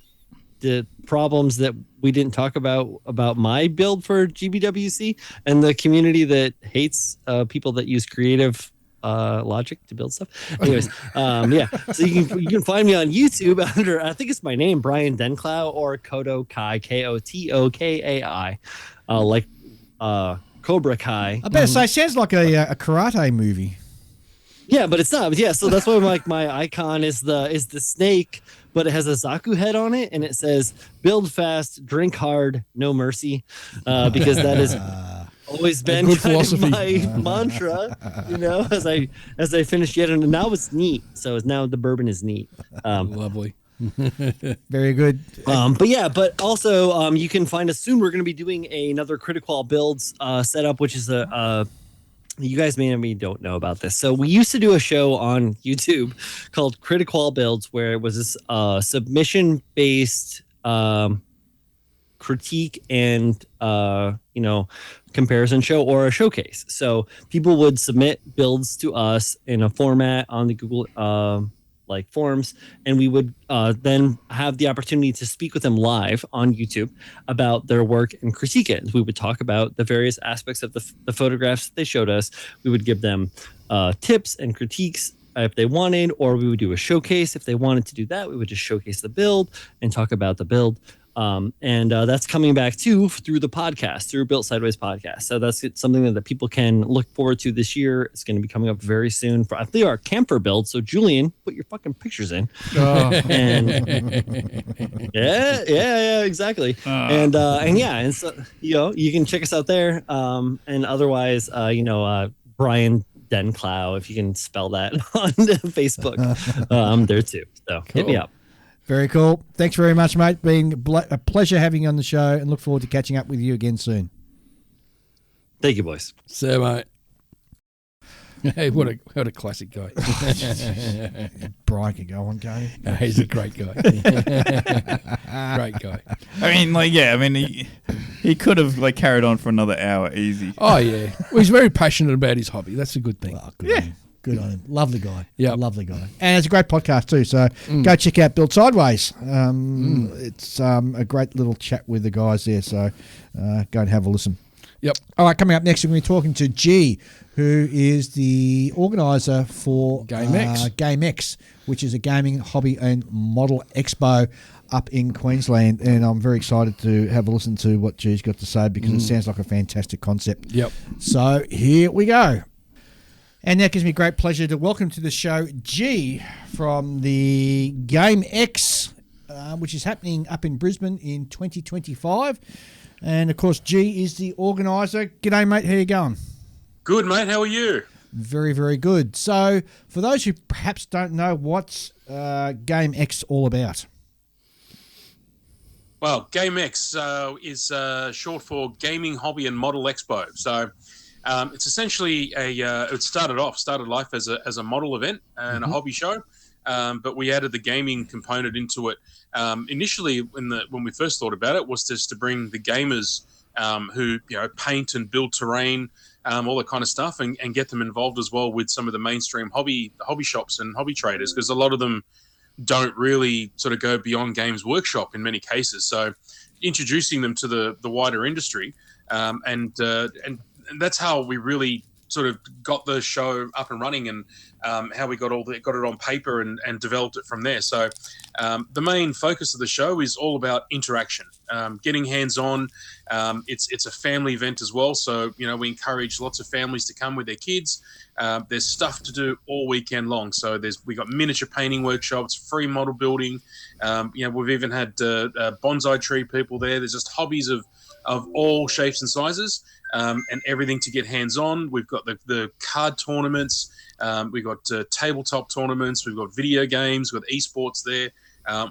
Speaker 6: problems that we didn't talk about my build for GBWC and the community that hates people that use creative logic to build stuff. Anyways, so you can find me on YouTube under, I think it's my name, Brian Denclau, or Kodo Kai, KOTOKAI, like Cobra Kai.
Speaker 2: I better say, it sounds like a karate movie.
Speaker 6: Yeah, but it's not. Yeah, so that's why my icon is the snake, but it has a Zaku head on it, and it says "Build fast, drink hard, no mercy," because that is always been kind of my mantra. As I finish yet, and now it's neat. So now the bourbon is neat.
Speaker 4: Lovely.
Speaker 2: Very good.
Speaker 6: But also you can find us soon. We're going to be doing another Critical Builds setup, which is you guys maybe don't know about this. So we used to do a show on YouTube called Critical Builds, where it was this submission-based critique and comparison show or a showcase. So people would submit builds to us in a format on the Google forums, and we would then have the opportunity to speak with them live on YouTube about their work and critique it. We would talk about the various aspects of the photographs that they showed us. We would give them tips and critiques if they wanted, or we would do a showcase. If they wanted to do that, we would just showcase the build and talk about the build. And that's coming back too through the podcast, through Built Sideways podcast. So that's something that people can look forward to this year. It's going to be coming up very soon I think our camper build. So Julian, put your fucking pictures in. And yeah, exactly. And so you can check us out there. And otherwise, Brian Denclau, if you can spell that on Facebook, I'm there too. So hit me up.
Speaker 2: Very cool. Thanks very much, mate. Being a pleasure having you on the show, and look forward to catching up with you again soon.
Speaker 6: Thank you, boys.
Speaker 4: See you, mate. Hey, what a classic guy.
Speaker 2: Brian can go on, can't he?
Speaker 4: He's a great guy. Great guy.
Speaker 5: He could have carried on for another hour easy.
Speaker 4: Oh yeah. Well, he's very passionate about his hobby. That's a good thing.
Speaker 2: Well, good on him. Good on him. Lovely guy.
Speaker 4: Yeah.
Speaker 2: Lovely guy. And it's a great podcast too. So go check out Build Sideways. It's a great little chat with the guys there. So go and have a listen.
Speaker 4: Yep.
Speaker 2: All right, coming up next, we're going to be talking to G, who is the organiser for GameX, which is a gaming, hobby and model expo up in Queensland. And I'm very excited to have a listen to what G's got to say, because it sounds like a fantastic concept.
Speaker 4: Yep.
Speaker 2: So here we go. And that gives me great pleasure to welcome to the show G from the GameX, which is happening up in Brisbane in 2025. And, of course, G is the organiser. G'day, mate. How you going?
Speaker 8: Good, mate. How are you?
Speaker 2: Very, very good. So, for those who perhaps don't know, what's GameX all about?
Speaker 8: Well, GameX is short for Gaming, Hobby, and Model Expo. So it's essentially it started life as a model event and a hobby show, but we added the gaming component into it. Initially, when we first thought about it, was just to bring the gamers who paint and build terrain, all that kind of stuff, and get them involved as well with some of the mainstream hobby shops and hobby traders, because a lot of them don't really sort of go beyond Games Workshop in many cases. So introducing them to the wider industry, and that's how we really sort of got the show up and running, and how we got it on paper and developed it from there. So the main focus of the show is all about interaction, getting hands-on. It's a family event as well, so we encourage lots of families to come with their kids. There's stuff to do all weekend long. So we got miniature painting workshops, free model building. We've even had bonsai tree people there. There's just hobbies of all shapes and sizes, and everything to get hands-on. We've got the card tournaments. We've got tabletop tournaments. We've got video games. We've got esports there.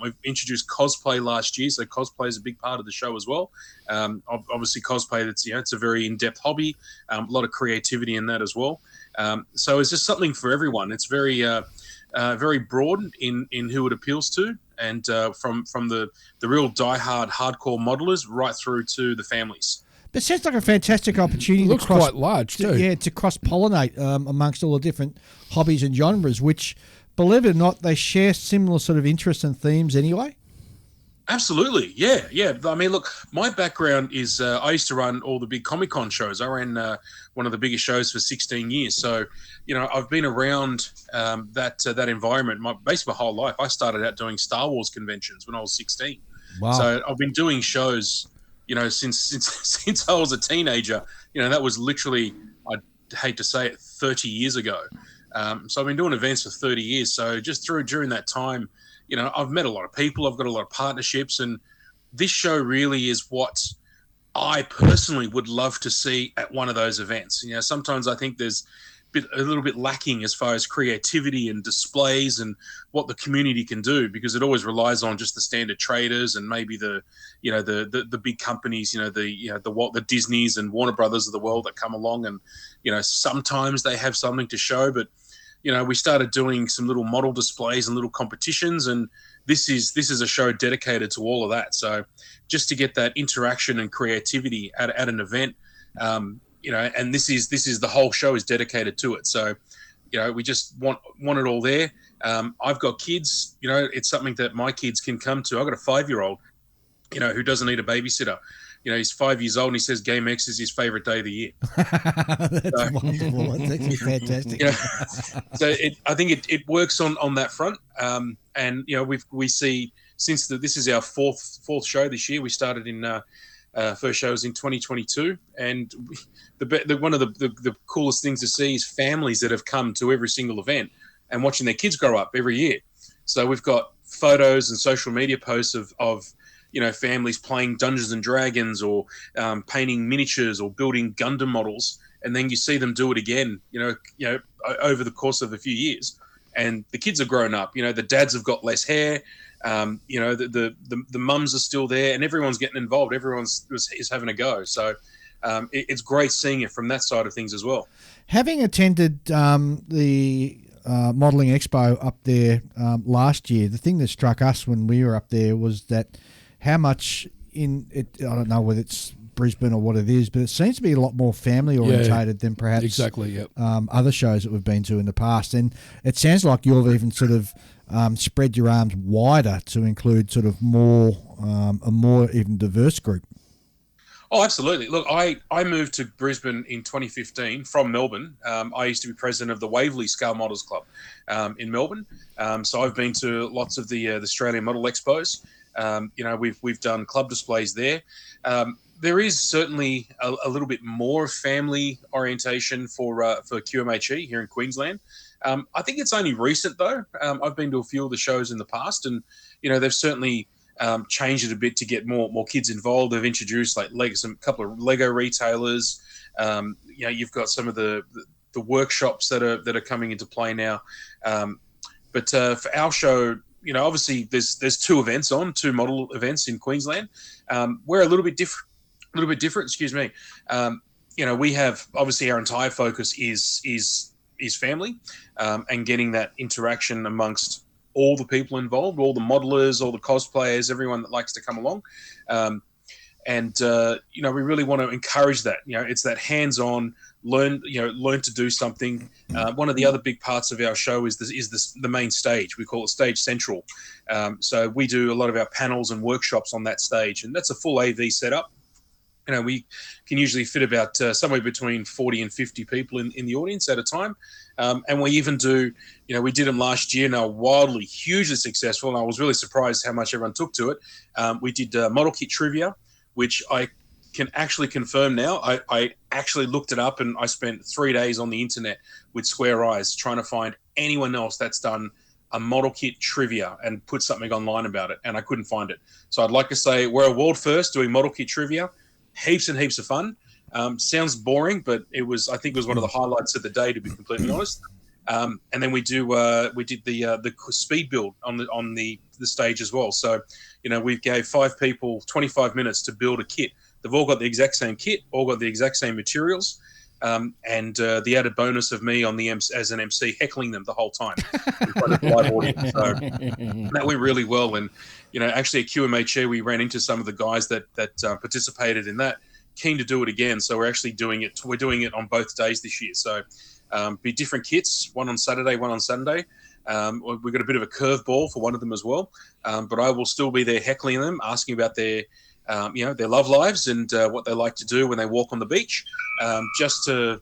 Speaker 8: We've introduced cosplay last year, so cosplay is a big part of the show as well. Obviously, cosplay, it's a very in-depth hobby. A lot of creativity in that as well. So it's just something for everyone. It's very very broad in who it appeals to, and from the real diehard hardcore modelers right through to the families.
Speaker 2: It sounds like a fantastic opportunity.
Speaker 4: It looks quite large too.
Speaker 2: Yeah, to cross-pollinate amongst all the different hobbies and genres, which, believe it or not, they share similar sort of interests and themes anyway.
Speaker 8: Absolutely, yeah. I mean, look, my background is I used to run all the big Comic-Con shows. I ran one of the biggest shows for 16 years. So, I've been around that environment basically my whole life. I started out doing Star Wars conventions when I was 16.
Speaker 2: Wow.
Speaker 8: So I've been doing shows, since I was a teenager. That was literally, I'd hate to say it, 30 years ago. So I've been doing events for 30 years. So just during that time, I've met a lot of people. I've got a lot of partnerships, and this show really is what I personally would love to see at one of those events. Sometimes I think there's a little bit lacking as far as creativity and displays and what the community can do, because it always relies on just the standard traders and maybe the big companies, the Disneys and Warner Brothers of the world that come along, and sometimes they have something to show, but we started doing some little model displays and little competitions, and this is a show dedicated to all of that. So just to get that interaction and creativity at an event, and this is the whole show is dedicated to it. So, we just want it all there. I've got kids, it's something that my kids can come to. I've got a 5-year-old, who doesn't need a babysitter. He's 5 years old and he says GameX is his favorite day of the year.
Speaker 2: That's wonderful. That's actually fantastic.
Speaker 8: So I think it works on that front. And we see, since this is our fourth show this year. We started in first show was in 2022, and one of the coolest things to see is families that have come to every single event and watching their kids grow up every year. So we've got photos and social media posts of families playing Dungeons and Dragons, or painting miniatures or building Gundam models, and then you see them do it again, over the course of a few years, and the kids have grown up. The dads have got less hair. The mums are still there, and everyone's getting involved. Everyone's is having a go. So it's great seeing it from that side of things as well.
Speaker 2: Having attended the modelling expo up there last year, the thing that struck us when we were up there was that how much in it, I don't know whether it's Brisbane or what it is, but it seems to be a lot more family orientated than perhaps
Speaker 4: exactly
Speaker 2: other shows that we've been to in the past. And it sounds like you've even sort of spread your arms wider to include sort of a more even diverse group.
Speaker 8: Oh, absolutely. Look, I moved to Brisbane in 2015 from Melbourne. I used to be president of the Waverley Scale Models Club in Melbourne. So I've been to lots of the Australian Model Expos. We've done club displays there. There is certainly a little bit more family orientation for GhMH here in Queensland. I think it's only recent though. I've been to a few of the shows in the past, and they've certainly changed it a bit to get more kids involved. They've introduced like a couple of Lego retailers. You've got some of the workshops that are coming into play now. But for our show, obviously there's two model events in Queensland. We're a little bit different. Excuse me. We have obviously our entire focus is family, and getting that interaction amongst all the people involved, all the modelers, all the cosplayers, everyone that likes to come along. We really want to encourage that. It's that hands-on, learn to do something. One of the other big parts of our show is the main stage. We call it Stage Central. So we do a lot of our panels and workshops on that stage, and that's a full AV setup. We can usually fit about somewhere between 40 and 50 people in the audience at a time. And we even do, we did them last year and they were hugely successful. And I was really surprised how much everyone took to it. We did model kit trivia, which I can actually confirm now. I actually looked it up and I spent 3 days on the internet with square eyes trying to find anyone else that's done a model kit trivia and put something online about it. And I couldn't find it. So I'd like to say we're a world first doing model kit trivia. Heaps and heaps of fun. Sounds boring, but I think it was one of the highlights of the day, to be completely honest. And then we did the speed build on the stage as well. So, we gave 5 people 25 minutes to build a kit. They've all got the exact same kit, all got the exact same materials, and the added bonus of me as an MC heckling them the whole time in front of the live audience. So that went really well. And actually at QMA Chair, we ran into some of the guys that participated in that, keen to do it again. So we're actually doing it. We're doing it on both days this year. So be different kits, one on Saturday, one on Sunday. We've got a bit of a curveball for one of them as well. But I will still be there heckling them, asking about their love lives and what they like to do when they walk on the beach, just to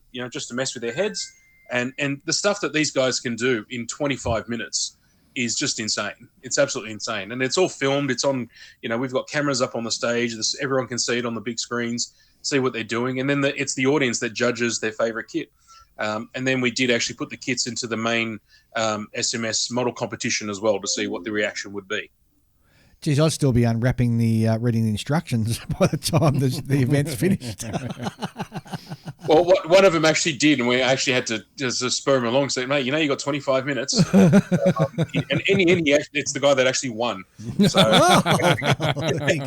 Speaker 8: mess with their heads. And the stuff that these guys can do in 25 minutes is just insane. It's absolutely insane. And it's all filmed. It's on, we've got cameras up on the stage. Everyone can see it on the big screens, see what they're doing. And then it's the audience that judges their favorite kit. And then we did actually put the kits into the main SMS model competition as well to see what the reaction would be.
Speaker 2: Geez, I'd still be unwrapping reading the instructions by the time the event's finished.
Speaker 8: Well, one of them actually did, and we actually had to just spur him along and say, mate, you got 25 minutes. And in the end, it's the guy that actually won. So, so I think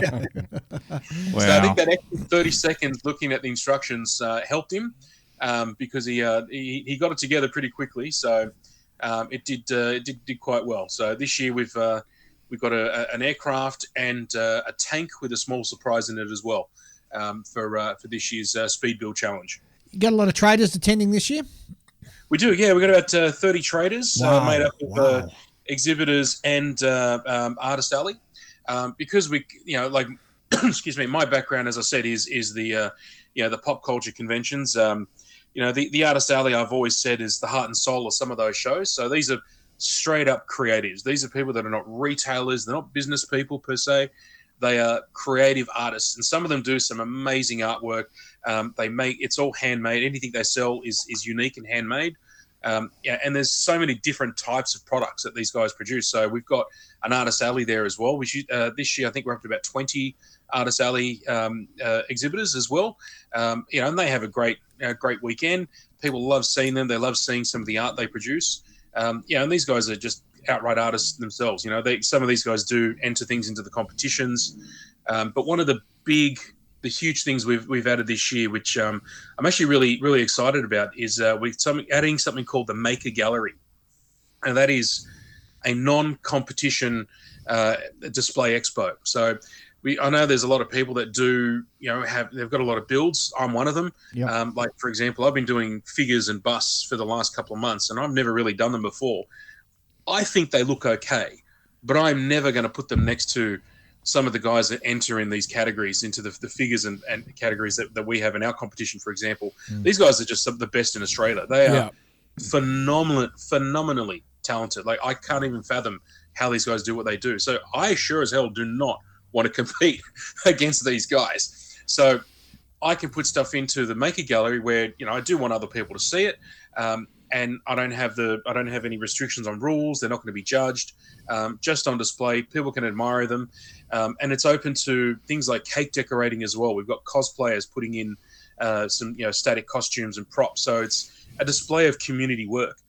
Speaker 8: that extra 30 seconds looking at the instructions helped him because he got it together pretty quickly. So it did quite well. So this year we've got an aircraft and a tank with a small surprise in it as well for this year's speed build challenge.
Speaker 2: You got a lot of traders attending this year?
Speaker 8: We do, yeah. We've got about 30 traders made up of exhibitors and Artist Alley. Because we, excuse me, my background, as I said, is the pop culture conventions. The Artist Alley, I've always said, is the heart and soul of some of those shows. So these are straight up creatives. These are people that are not retailers. They're not business people per se. They are creative artists, and some of them do some amazing artwork. It's all handmade. Anything they sell is unique and handmade. And there's so many different types of products that these guys produce. So we've got an Artist Alley there as well. This year, I think we're up to about 20 Artist Alley exhibitors as well. And they have a great weekend. People love seeing them. They love seeing some of the art they produce. And these guys are just outright artists themselves. Some of these guys do enter things into the competitions. But one of the huge things we've added this year, which I'm actually really, really excited about, is adding something called the Maker Gallery. And that is a non-competition display expo. So I know there's a lot of people that do, they've got a lot of builds. I'm one of them. Yep. Like, for example, I've been doing figures and busts for the last couple of months, and I've never really done them before. I think they look okay, but I'm never going to put them next to some of the guys that enter in these categories, into the figures and categories that we have in our competition, for example. These guys are just some of the best in Australia. They are phenomenally talented. Like, I can't even fathom how these guys do what they do. So I sure as hell do not want to compete against these guys. So I can put stuff into the Maker Gallery where, I do want other people to see it. And I don't have any restrictions on rules. They're not going to be judged. Just on display, people can admire them, and it's open to things like cake decorating as well. We've got cosplayers putting in some static costumes and props. So it's a display of community work.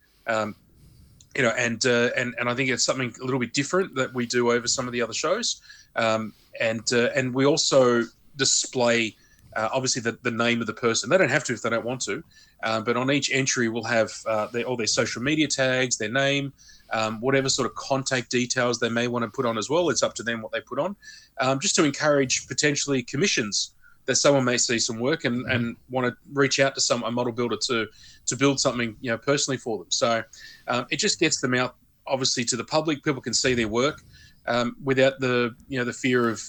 Speaker 8: and I think it's something a little bit different that we do over some of the other shows, and we also display obviously the name of the person. They don't have to if they don't want to, but on each entry we'll have all their social media tags, their name, whatever sort of contact details they may want to put on as well. It's up to them what they put on, just to encourage potentially commissions that someone may see some work and want to reach out to a model builder to build something personally for them. So it just gets them out obviously to the public. People can see their work without the the fear of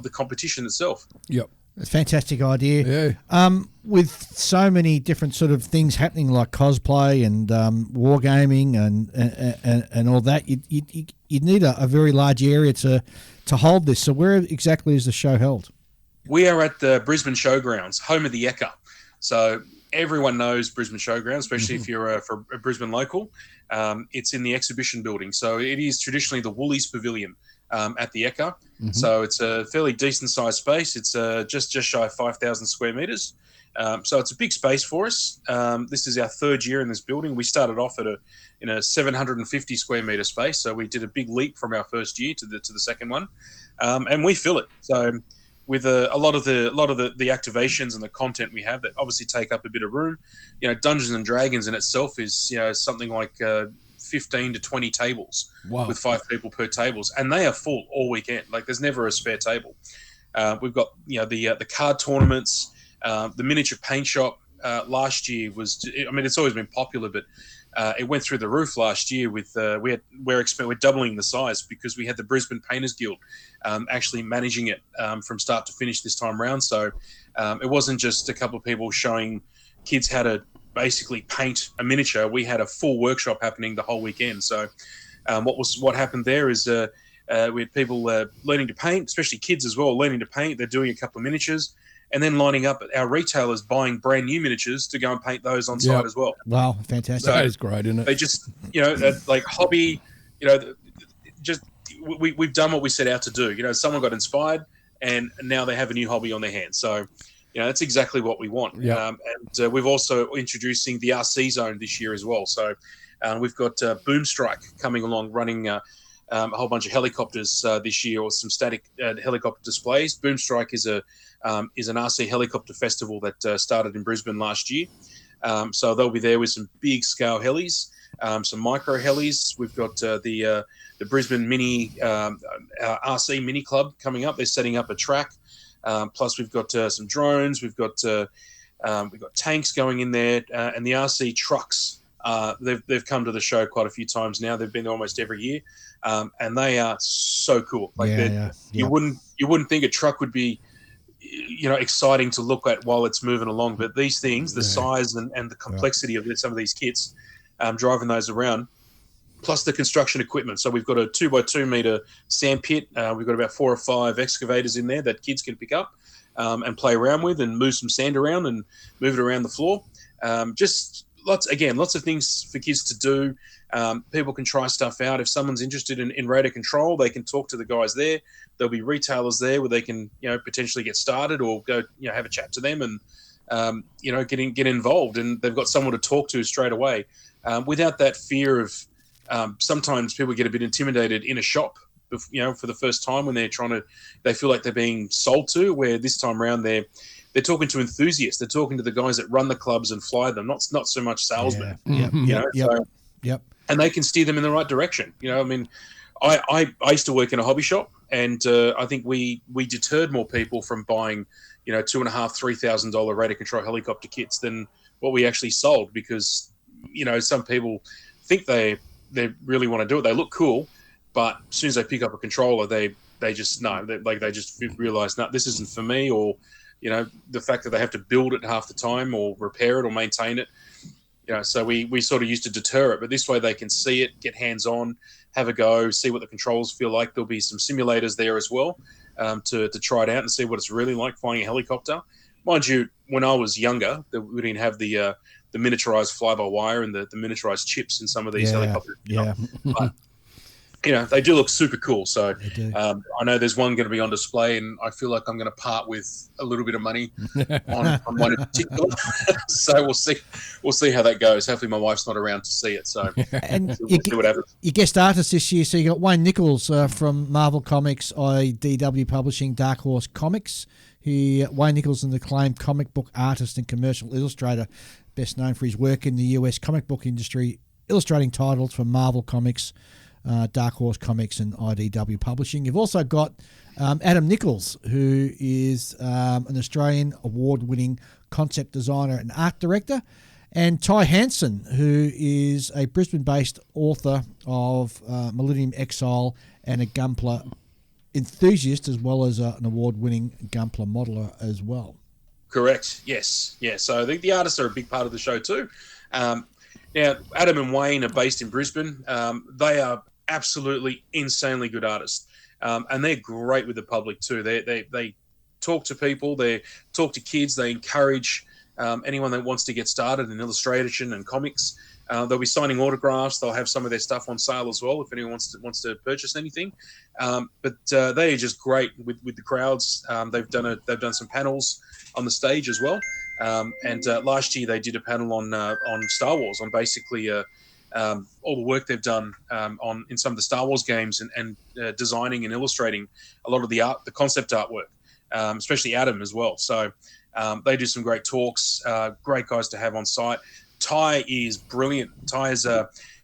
Speaker 8: the competition itself.
Speaker 4: Yep.
Speaker 2: A fantastic idea. Yeah. With so many different sort of things happening, like cosplay and wargaming and all that, you need a very large area to hold this. So where exactly is the show held?
Speaker 8: We are at the Brisbane Showgrounds, home of the a.k.a. So everyone knows Brisbane Showgrounds, especially if you're a Brisbane local. It's in the exhibition building. So it is traditionally the Woolies Pavilion at the a.k.a. So it's a fairly decent sized space. It's just shy of 5,000 square meters. So it's a big space for us. This is our third year in this building. We started off in a 750 square meter space. So we did a big leap from our first year to the second one, and we fill it. So with a lot of the activations and the content we have that obviously take up a bit of room. Dungeons and Dragons in itself is something like 15 to 20 tables. Wow. With 5 people per tables, and they are full all weekend. Like there's never a spare table. We've got the card tournaments, the miniature paint shop. Last year it's always been popular, but it went through the roof last year. With we're doubling the size because we had the Brisbane Painters Guild actually managing it from start to finish this time round. So it wasn't just a couple of people showing kids how to basically paint a miniature. We had a full workshop happening the whole weekend. So what happened there is we had people learning to paint, especially kids as well, learning to paint. They're doing a couple of miniatures, and then lining up at our retailers buying brand new miniatures to go and paint those on site as well.
Speaker 2: Wow, fantastic.
Speaker 4: That is great, isn't it?
Speaker 8: They just, like hobby, we've done what we set out to do. Someone got inspired and now they have a new hobby on their hands. So, that's exactly what we want.
Speaker 4: Yeah.
Speaker 8: And we've also introducing the RC zone this year as well. So we've got Boomstrike coming along, running a whole bunch of helicopters this year, or some static helicopter displays. Boomstrike is an RC helicopter festival that started in Brisbane last year. So they'll be there with some big scale helis, some micro helis. We've got the Brisbane Mini RC Mini Club coming up. They're setting up a track. Plus we've got some drones. We've got tanks going in there, and the RC trucks. They've come to the show quite a few times now. They've been there almost every year, and they are so cool. Like you wouldn't think a truck would be exciting to look at while it's moving along, but these things, the size and the complexity of some of these kits, driving those around, plus the construction equipment. So we've got a 2x2 meter sand pit. We've got about 4 or 5 excavators in there that kids can pick up and play around with, and move some sand around and move it around the floor. Just lots of things for kids to do. People can try stuff out. If someone's interested in radar control, they can talk to the guys there. There'll be retailers there where they can potentially get started, or go have a chat to them and get involved. And they've got someone to talk to straight away, without that fear of sometimes people get a bit intimidated in a shop, for the first time when they feel like they're being sold to, where this time around they're talking to enthusiasts. They're talking to the guys that run the clubs and fly them, not so much salesmen.
Speaker 2: Yep.
Speaker 8: And they can steer them in the right direction. I used to work in a hobby shop, and I think we deterred more people from buying, $2,500-$3,000 radar control helicopter kits than what we actually sold, because some people think they really want to do it. They look cool, but as soon as they pick up a controller, they just realize, no, this isn't for me, or the fact that they have to build it half the time, or repair it, or maintain it. So we sort of used to deter it, but this way they can see it, get hands-on, have a go, see what the controls feel like. There'll be some simulators there as well, to try it out and see what it's really like flying a helicopter. Mind you, when I was younger, we didn't have the miniaturized fly-by-wire and the miniaturized chips in some of these helicopters.
Speaker 2: Yeah.
Speaker 8: But they do look super cool. So
Speaker 2: They do.
Speaker 8: I know there's one going to be on display, and I feel like I'm going to part with a little bit of money on one in particular. So we'll see how that goes. Hopefully my wife's not around to see it. So
Speaker 2: And
Speaker 8: we'll see what happens.
Speaker 2: your guest artist this year, so you got Wayne Nichols from Marvel Comics, IDW Publishing, Dark Horse Comics. Wayne Nichols is an acclaimed comic book artist and commercial illustrator, best known for his work in the US comic book industry, illustrating titles for Marvel Comics, Dark Horse Comics, and IDW Publishing. You've also got Adam Nichols, who is an Australian award-winning concept designer and art director, and Ty Hansen, who is a Brisbane-based author of Millennium Exile and a Gunpla enthusiast, as well as an award-winning Gunpla modeler as well.
Speaker 8: Correct. Yes. Yeah. So the artists are a big part of the show too. Now, Adam and Wayne are based in Brisbane. They are absolutely insanely good artists, and they're great with the public too. They talk to people, they talk to kids, they encourage anyone that wants to get started in illustration and comics. They'll be signing autographs. They'll have some of their stuff on sale as well if anyone wants to purchase anything. But they are just great with the crowds. They've done some panels on the stage as well. And last year they did a panel on Star Wars, on basically all the work they've done in some of the Star Wars games and designing and illustrating a lot of the concept artwork, especially Adam as well. So they do some great talks, great guys to have on site. Ty is brilliant.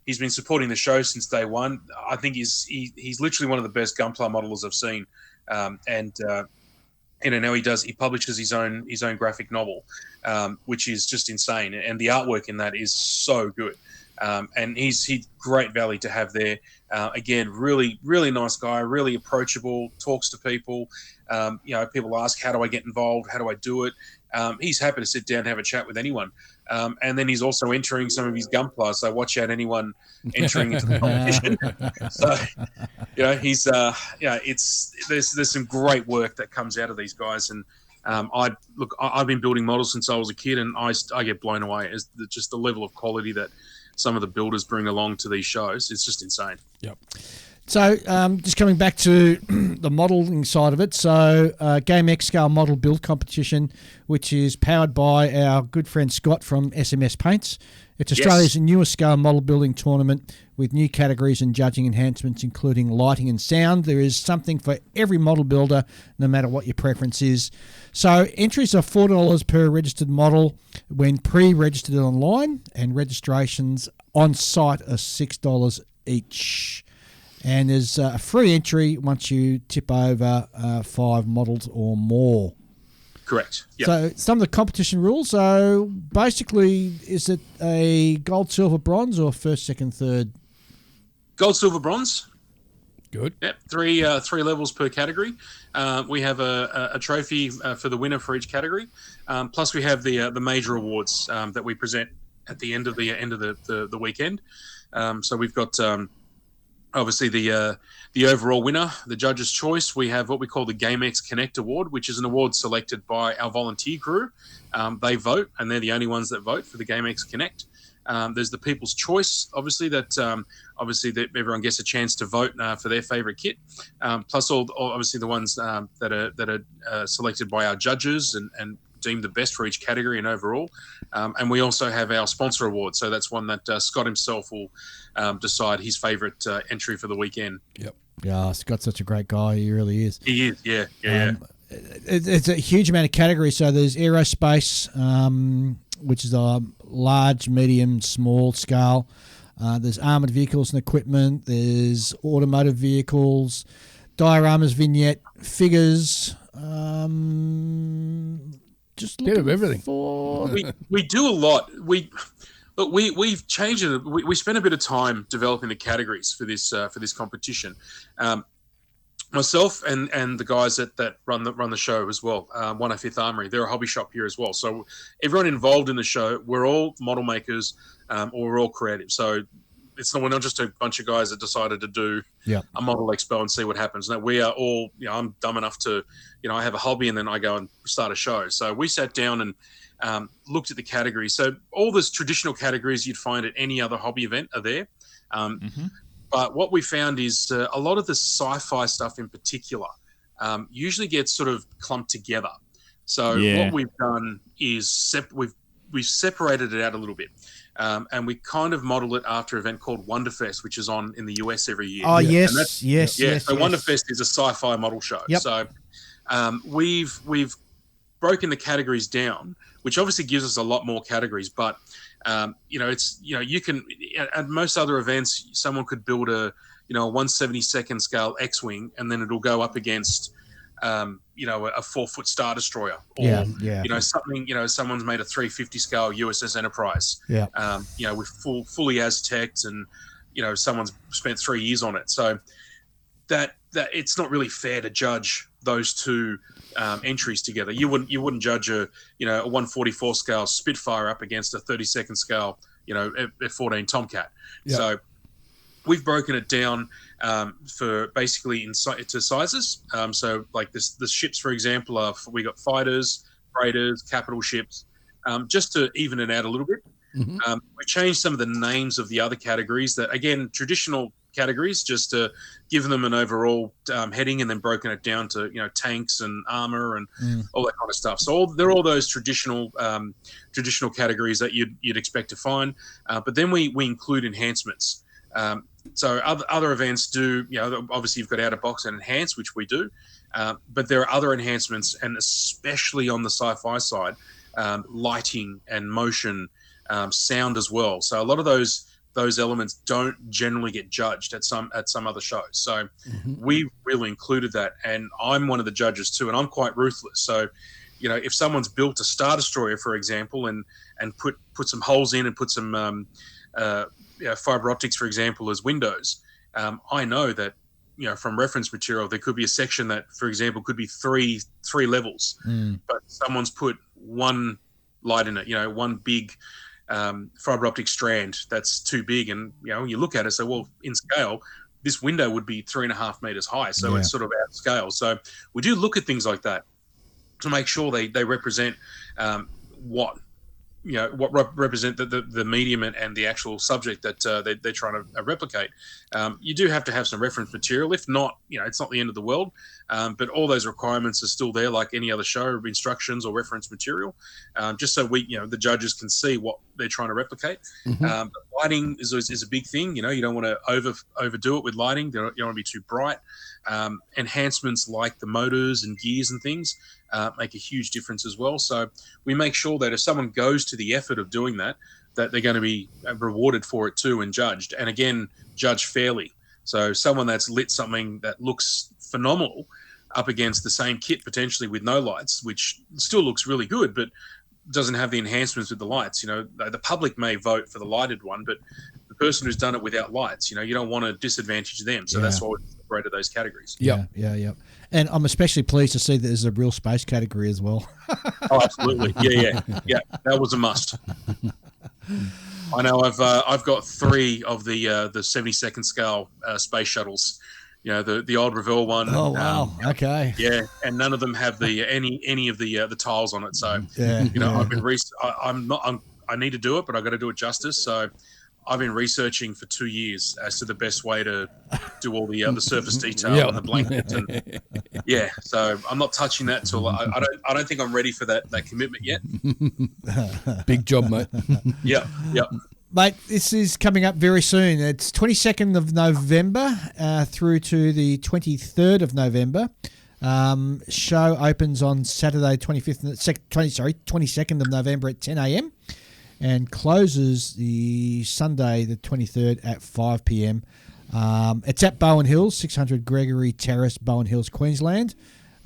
Speaker 8: He's been supporting the show since day one. I think he's literally one of the best Gunpla modelers I've seen. Now he publishes his own graphic novel, which is just insane, and the artwork in that is so good. And he's great value to have there. Again, really, really nice guy, really approachable, talks to people. People ask, how do I get involved? How do I do it? He's happy to sit down and have a chat with anyone. And then he's also entering some of his Gunpla, so watch out anyone entering into the competition. So, there's some great work that comes out of these guys. And I've been building models since I was a kid, and I get blown away as just the level of quality that some of the builders bring along to these shows. It's just insane.
Speaker 2: Yep. So just coming back to the modelling side of it, so GameX Scale Model Build Competition, which is powered by our good friend Scott from SMS Paints. It's Australia's newest scale model building tournament with new categories and judging enhancements, including lighting and sound. There is something for every model builder, no matter what your preference is. So entries are $4 per registered model when pre-registered online, and registrations on site are $6 each. And there's a free entry once you tip over 5 models or more.
Speaker 8: Correct. Yep.
Speaker 2: So some of the competition rules. So basically, is it a gold, silver, bronze, or first, second, third?
Speaker 8: Gold, silver, bronze.
Speaker 4: Good.
Speaker 8: Yep. Three levels per category. We have a trophy for the winner for each category. Plus, we have the major awards that we present at the end of the weekend. So we've got. Obviously, the overall winner, the judge's choice. We have what we call the GameX Connect Award, which is an award selected by our volunteer crew. They vote, and they're the only ones that vote for the GameX Connect. There's the People's Choice, obviously that everyone gets a chance to vote for their favourite kit. Plus, all obviously the ones that are selected by our judges and deemed the best for each category and overall. And we also have our sponsor award. So that's one that Scott himself will decide his favourite entry for the weekend.
Speaker 4: Yep.
Speaker 2: Yeah, Scott's such a great guy. He really is.
Speaker 8: He is, yeah.
Speaker 2: It's a huge amount of categories. So there's aerospace, which is a large, medium, small scale. There's armoured vehicles and equipment. There's automotive vehicles, dioramas, vignette, figures. Just
Speaker 4: bit of everything.
Speaker 8: We do a lot. We've changed it. We spent a bit of time developing the categories for this competition. Myself and the guys that run the show as well. 105th Armory, they're a hobby shop here as well. So everyone involved in the show, we're all model makers, or we're all creative. So we're not just a bunch of guys that decided to do a model expo and see what happens. No, we are all, I'm dumb enough to, I have a hobby and then I go and start a show. So we sat down and looked at the categories. So all those traditional categories you'd find at any other hobby event are there. But what we found is a lot of the sci-fi stuff in particular usually gets sort of clumped together. So what we've done is we've separated it out a little bit. And we kind of model it after an event called Wonderfest, which is on in the US every year.
Speaker 2: Oh, yes. So
Speaker 8: Wonderfest is a sci-fi model show.
Speaker 2: Yep.
Speaker 8: So we've broken the categories down, which obviously gives us a lot more categories. But you can at most other events, someone could build a 1/72nd scale X-wing, and then it'll go up against a 4-foot Star Destroyer, or something. Someone's made a 350 scale USS Enterprise. With fully Aztec, and someone's spent 3 years on it. So that it's not really fair to judge those two entries together. You wouldn't judge a 144 scale Spitfire up against a 32nd scale F-14 Tomcat. So we've broken it down for basically into sizes. So like the ships, for example, we got fighters, freighters, capital ships, just to even it out a little bit. We changed some of the names of the other categories that, again, traditional categories, just to give them an overall heading, and then broken it down to tanks and armor and all that kind of stuff. So they're all those traditional categories that you'd expect to find. But then we include enhancements. So other events do, obviously you've got out of box and enhance, which we do, but there are other enhancements, and especially on the sci-fi side, lighting and motion, sound as well. So a lot of those elements don't generally get judged at some other shows. So we really included that, and I'm one of the judges too, and I'm quite ruthless. So if someone's built a Star Destroyer, for example, and put some holes in and put some fiber optics, for example, as windows, I know that from reference material there could be a section that, for example, could be three levels, but someone's put one light in it, one big fiber optic strand that's too big, and you look at it, so well, in scale this window would be 3.5 meters high, so it's sort of out of scale. So we do look at things like that to make sure they represent what represent the medium and the actual subject that they're trying to replicate. You do have to have some reference material. If not, it's not the end of the world. But all those requirements are still there, like any other show, instructions or reference material, just so the judges can see what they're trying to replicate. But lighting is a big thing. You don't want to overdo it with lighting. You don't want to be too bright. Enhancements like the motors and gears and things make a huge difference as well. So we make sure that if someone goes to the effort of doing that they're going to be rewarded for it too, and judged, and again, judged fairly. So someone that's lit something that looks phenomenal up against the same kit potentially with no lights, which still looks really good, but doesn't have the enhancements with the lights. The public may vote for the lighted one, but the person who's done it without lights, you don't want to disadvantage them. So that's why we separated those categories.
Speaker 2: Yeah. And I'm especially pleased to see that there's a real space category as well.
Speaker 8: Oh, absolutely. Yeah. That was a must. I know I've got 3 of the 72nd scale space shuttles. The old Revell one.
Speaker 2: Oh wow! Okay.
Speaker 8: Yeah, and none of them have any of the tiles on it. So I've been I need to do it, but I got to do it justice. So I've been researching for 2 years as to the best way to do all the surface detail and the blankets, and so I'm not touching that till I don't think I'm ready for that commitment yet.
Speaker 4: Big job, mate.
Speaker 8: Yep.
Speaker 2: Mate, this is coming up very soon. It's 22nd of November through to the 23rd of November. Show opens on Saturday, 22nd of November at 10 a.m. and closes the Sunday, the 23rd at 5 p.m. It's at Bowen Hills, 600 Gregory Terrace, Bowen Hills, Queensland.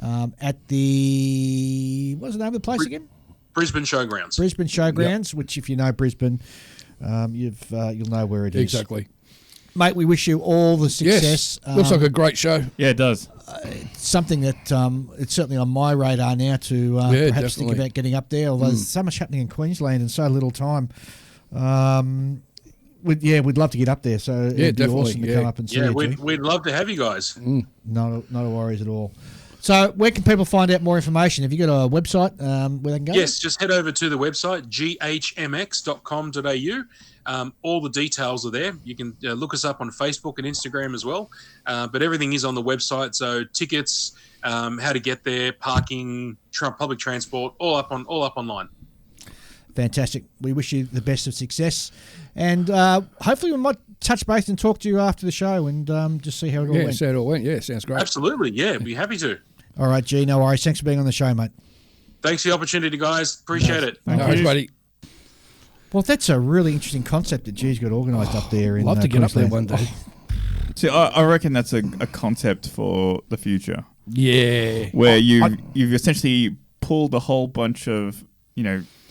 Speaker 2: At the, what's the name of the place again?
Speaker 8: Brisbane Showgrounds.
Speaker 2: Brisbane Showgrounds, which if you know Brisbane, you'll know where it is.
Speaker 4: Exactly.
Speaker 2: Mate, we wish you all the success.
Speaker 4: Yes. Looks like a great show.
Speaker 5: Yeah, it does.
Speaker 2: It's something that it's certainly on my radar now to perhaps think about getting up there, although there's so much happening in Queensland and so little time. We'd love to get up there, so it'd be awesome to come up and see you.
Speaker 8: We'd love to have you guys.
Speaker 2: Not a worries at all. So where can people find out more information? Have you got a website where they can go?
Speaker 8: Yes, just head over to the website, GhMX.com.au. All the details are there. You can look us up on Facebook and Instagram as well. But everything is on the website. So tickets, how to get there, parking, public transport, all up online.
Speaker 2: Fantastic. We wish you the best of success. And hopefully we might touch base and talk to you after the show and just see how it all went.
Speaker 4: Yeah, see how it all went. Yeah, sounds great.
Speaker 8: Absolutely. Yeah, be happy to.
Speaker 2: All right, G, no worries. Thanks for being on the show, mate.
Speaker 8: Thanks for the opportunity, guys. Appreciate it.
Speaker 4: No worries, buddy.
Speaker 2: Well, that's a really interesting concept that G's got organised up there.
Speaker 4: I'd love to get up there one day.
Speaker 7: See, I reckon that's a concept for the future.
Speaker 4: Yeah.
Speaker 7: Where you've essentially pulled a whole bunch of,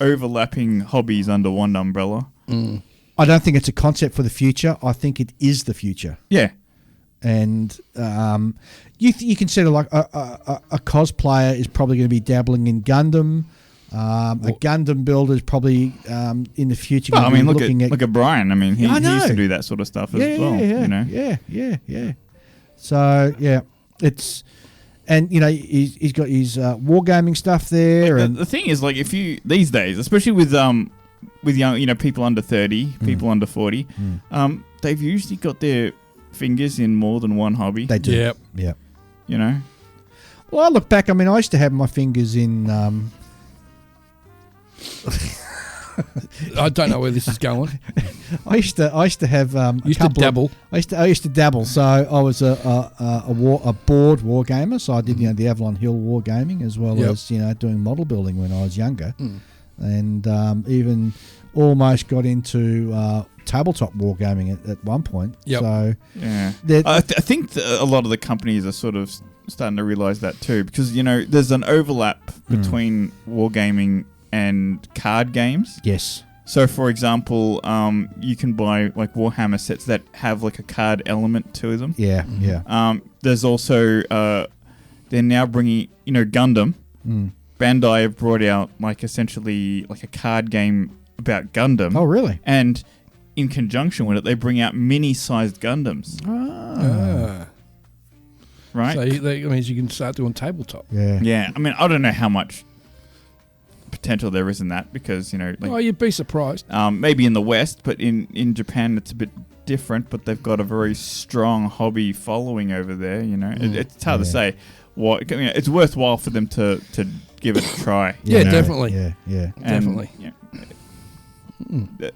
Speaker 7: overlapping hobbies under one umbrella.
Speaker 4: Mm.
Speaker 2: I don't think it's a concept for the future. I think it is the future.
Speaker 7: Yeah.
Speaker 2: And you consider like a cosplayer is probably going to be dabbling in Gundam. A Gundam builder is probably in the future.
Speaker 7: Well, look at Brian. I mean, he used to do that sort of stuff as well.
Speaker 2: Yeah. So it's. And he's got his wargaming stuff there.
Speaker 7: The thing is, like, if you these days, especially with young, people under 30, people under 40, they've usually got their fingers in more than one hobby.
Speaker 2: They do.
Speaker 4: Yep.
Speaker 2: Well, I look back. I mean, I used to have my fingers in.
Speaker 4: I don't know where this is going.
Speaker 2: I used to have
Speaker 4: I used to dabble.
Speaker 2: I used to dabble. So I was a board war gamer. So I did the Avalon Hill war gaming as well as doing model building when I was younger, and even almost got into tabletop war gaming at one point.
Speaker 4: Yep.
Speaker 2: So
Speaker 7: yeah, I think a lot of the companies are sort of starting to realise that too, because there's an overlap between wargaming and card games.
Speaker 2: Yes.
Speaker 7: So, for example, you can buy like Warhammer sets that have like a card element to them.
Speaker 2: Yeah, yeah.
Speaker 7: There's also they're now bringing Gundam. Bandai have brought out like essentially like a card game about Gundam.
Speaker 2: Oh, really?
Speaker 7: And in conjunction with it, they bring out mini-sized Gundams. Right.
Speaker 4: So that means you can start doing tabletop.
Speaker 2: Yeah.
Speaker 7: Yeah. I mean, I don't know how much potential there is in that, because
Speaker 4: you'd be surprised.
Speaker 7: Maybe in the West, but in Japan it's a bit different, but they've got a very strong hobby following over there. It's hard to say it's worthwhile for them to give it a try.
Speaker 4: Yeah, definitely.
Speaker 2: Yeah,
Speaker 4: definitely.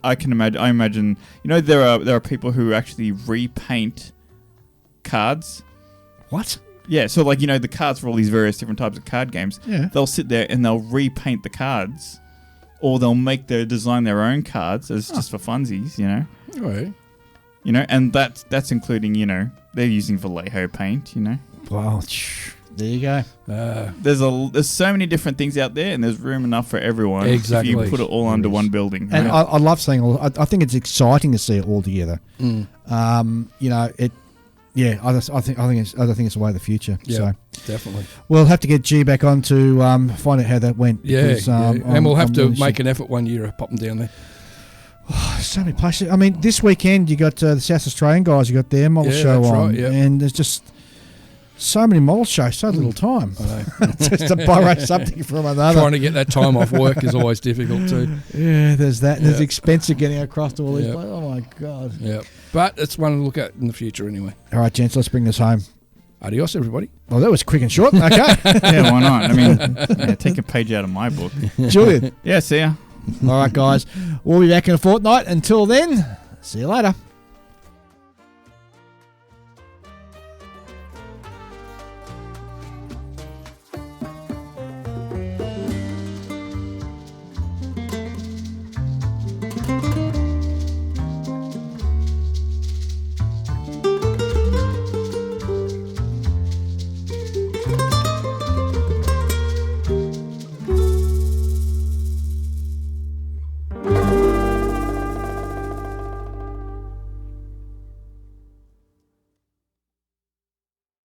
Speaker 7: I imagine there are people who actually repaint cards.
Speaker 2: What?
Speaker 7: Yeah, so the cards for all these various different types of card games, they'll sit there and they'll repaint the cards, or they'll design their own cards as just for funsies,
Speaker 4: Right.
Speaker 7: And that's including, they're using Vallejo paint,
Speaker 2: Wow, there you go.
Speaker 7: There's so many different things out there, and there's room enough for everyone.
Speaker 4: Exactly.
Speaker 7: If you put it all under one building.
Speaker 2: And I love seeing I think it's exciting to see it all together. Yeah, I think it's the way of the future.
Speaker 4: Yeah,
Speaker 2: so
Speaker 4: definitely.
Speaker 2: We'll have to get G back on to find out how that went. Because,
Speaker 4: and we'll have to make an effort one year of popping down there.
Speaker 2: So many places. I mean, this weekend you got the South Australian guys. You got their model show on, and there's just so many model shows, so little time.
Speaker 4: I know.
Speaker 2: Just to borrow something from another.
Speaker 4: Trying to get that time off work is always difficult too.
Speaker 2: Yeah, there's that. There's expensive getting across to all these. Oh my god.
Speaker 4: Yeah, but it's one to look at in the future anyway.
Speaker 2: All right, gents, let's bring this home.
Speaker 4: Adios, everybody.
Speaker 2: Well, that was quick and short. Okay.
Speaker 7: Yeah, why not? I mean, take a page out of my book.
Speaker 2: Julian.
Speaker 7: Yeah, see ya.
Speaker 2: All right, guys. We'll be back in a fortnight. Until then, see you later.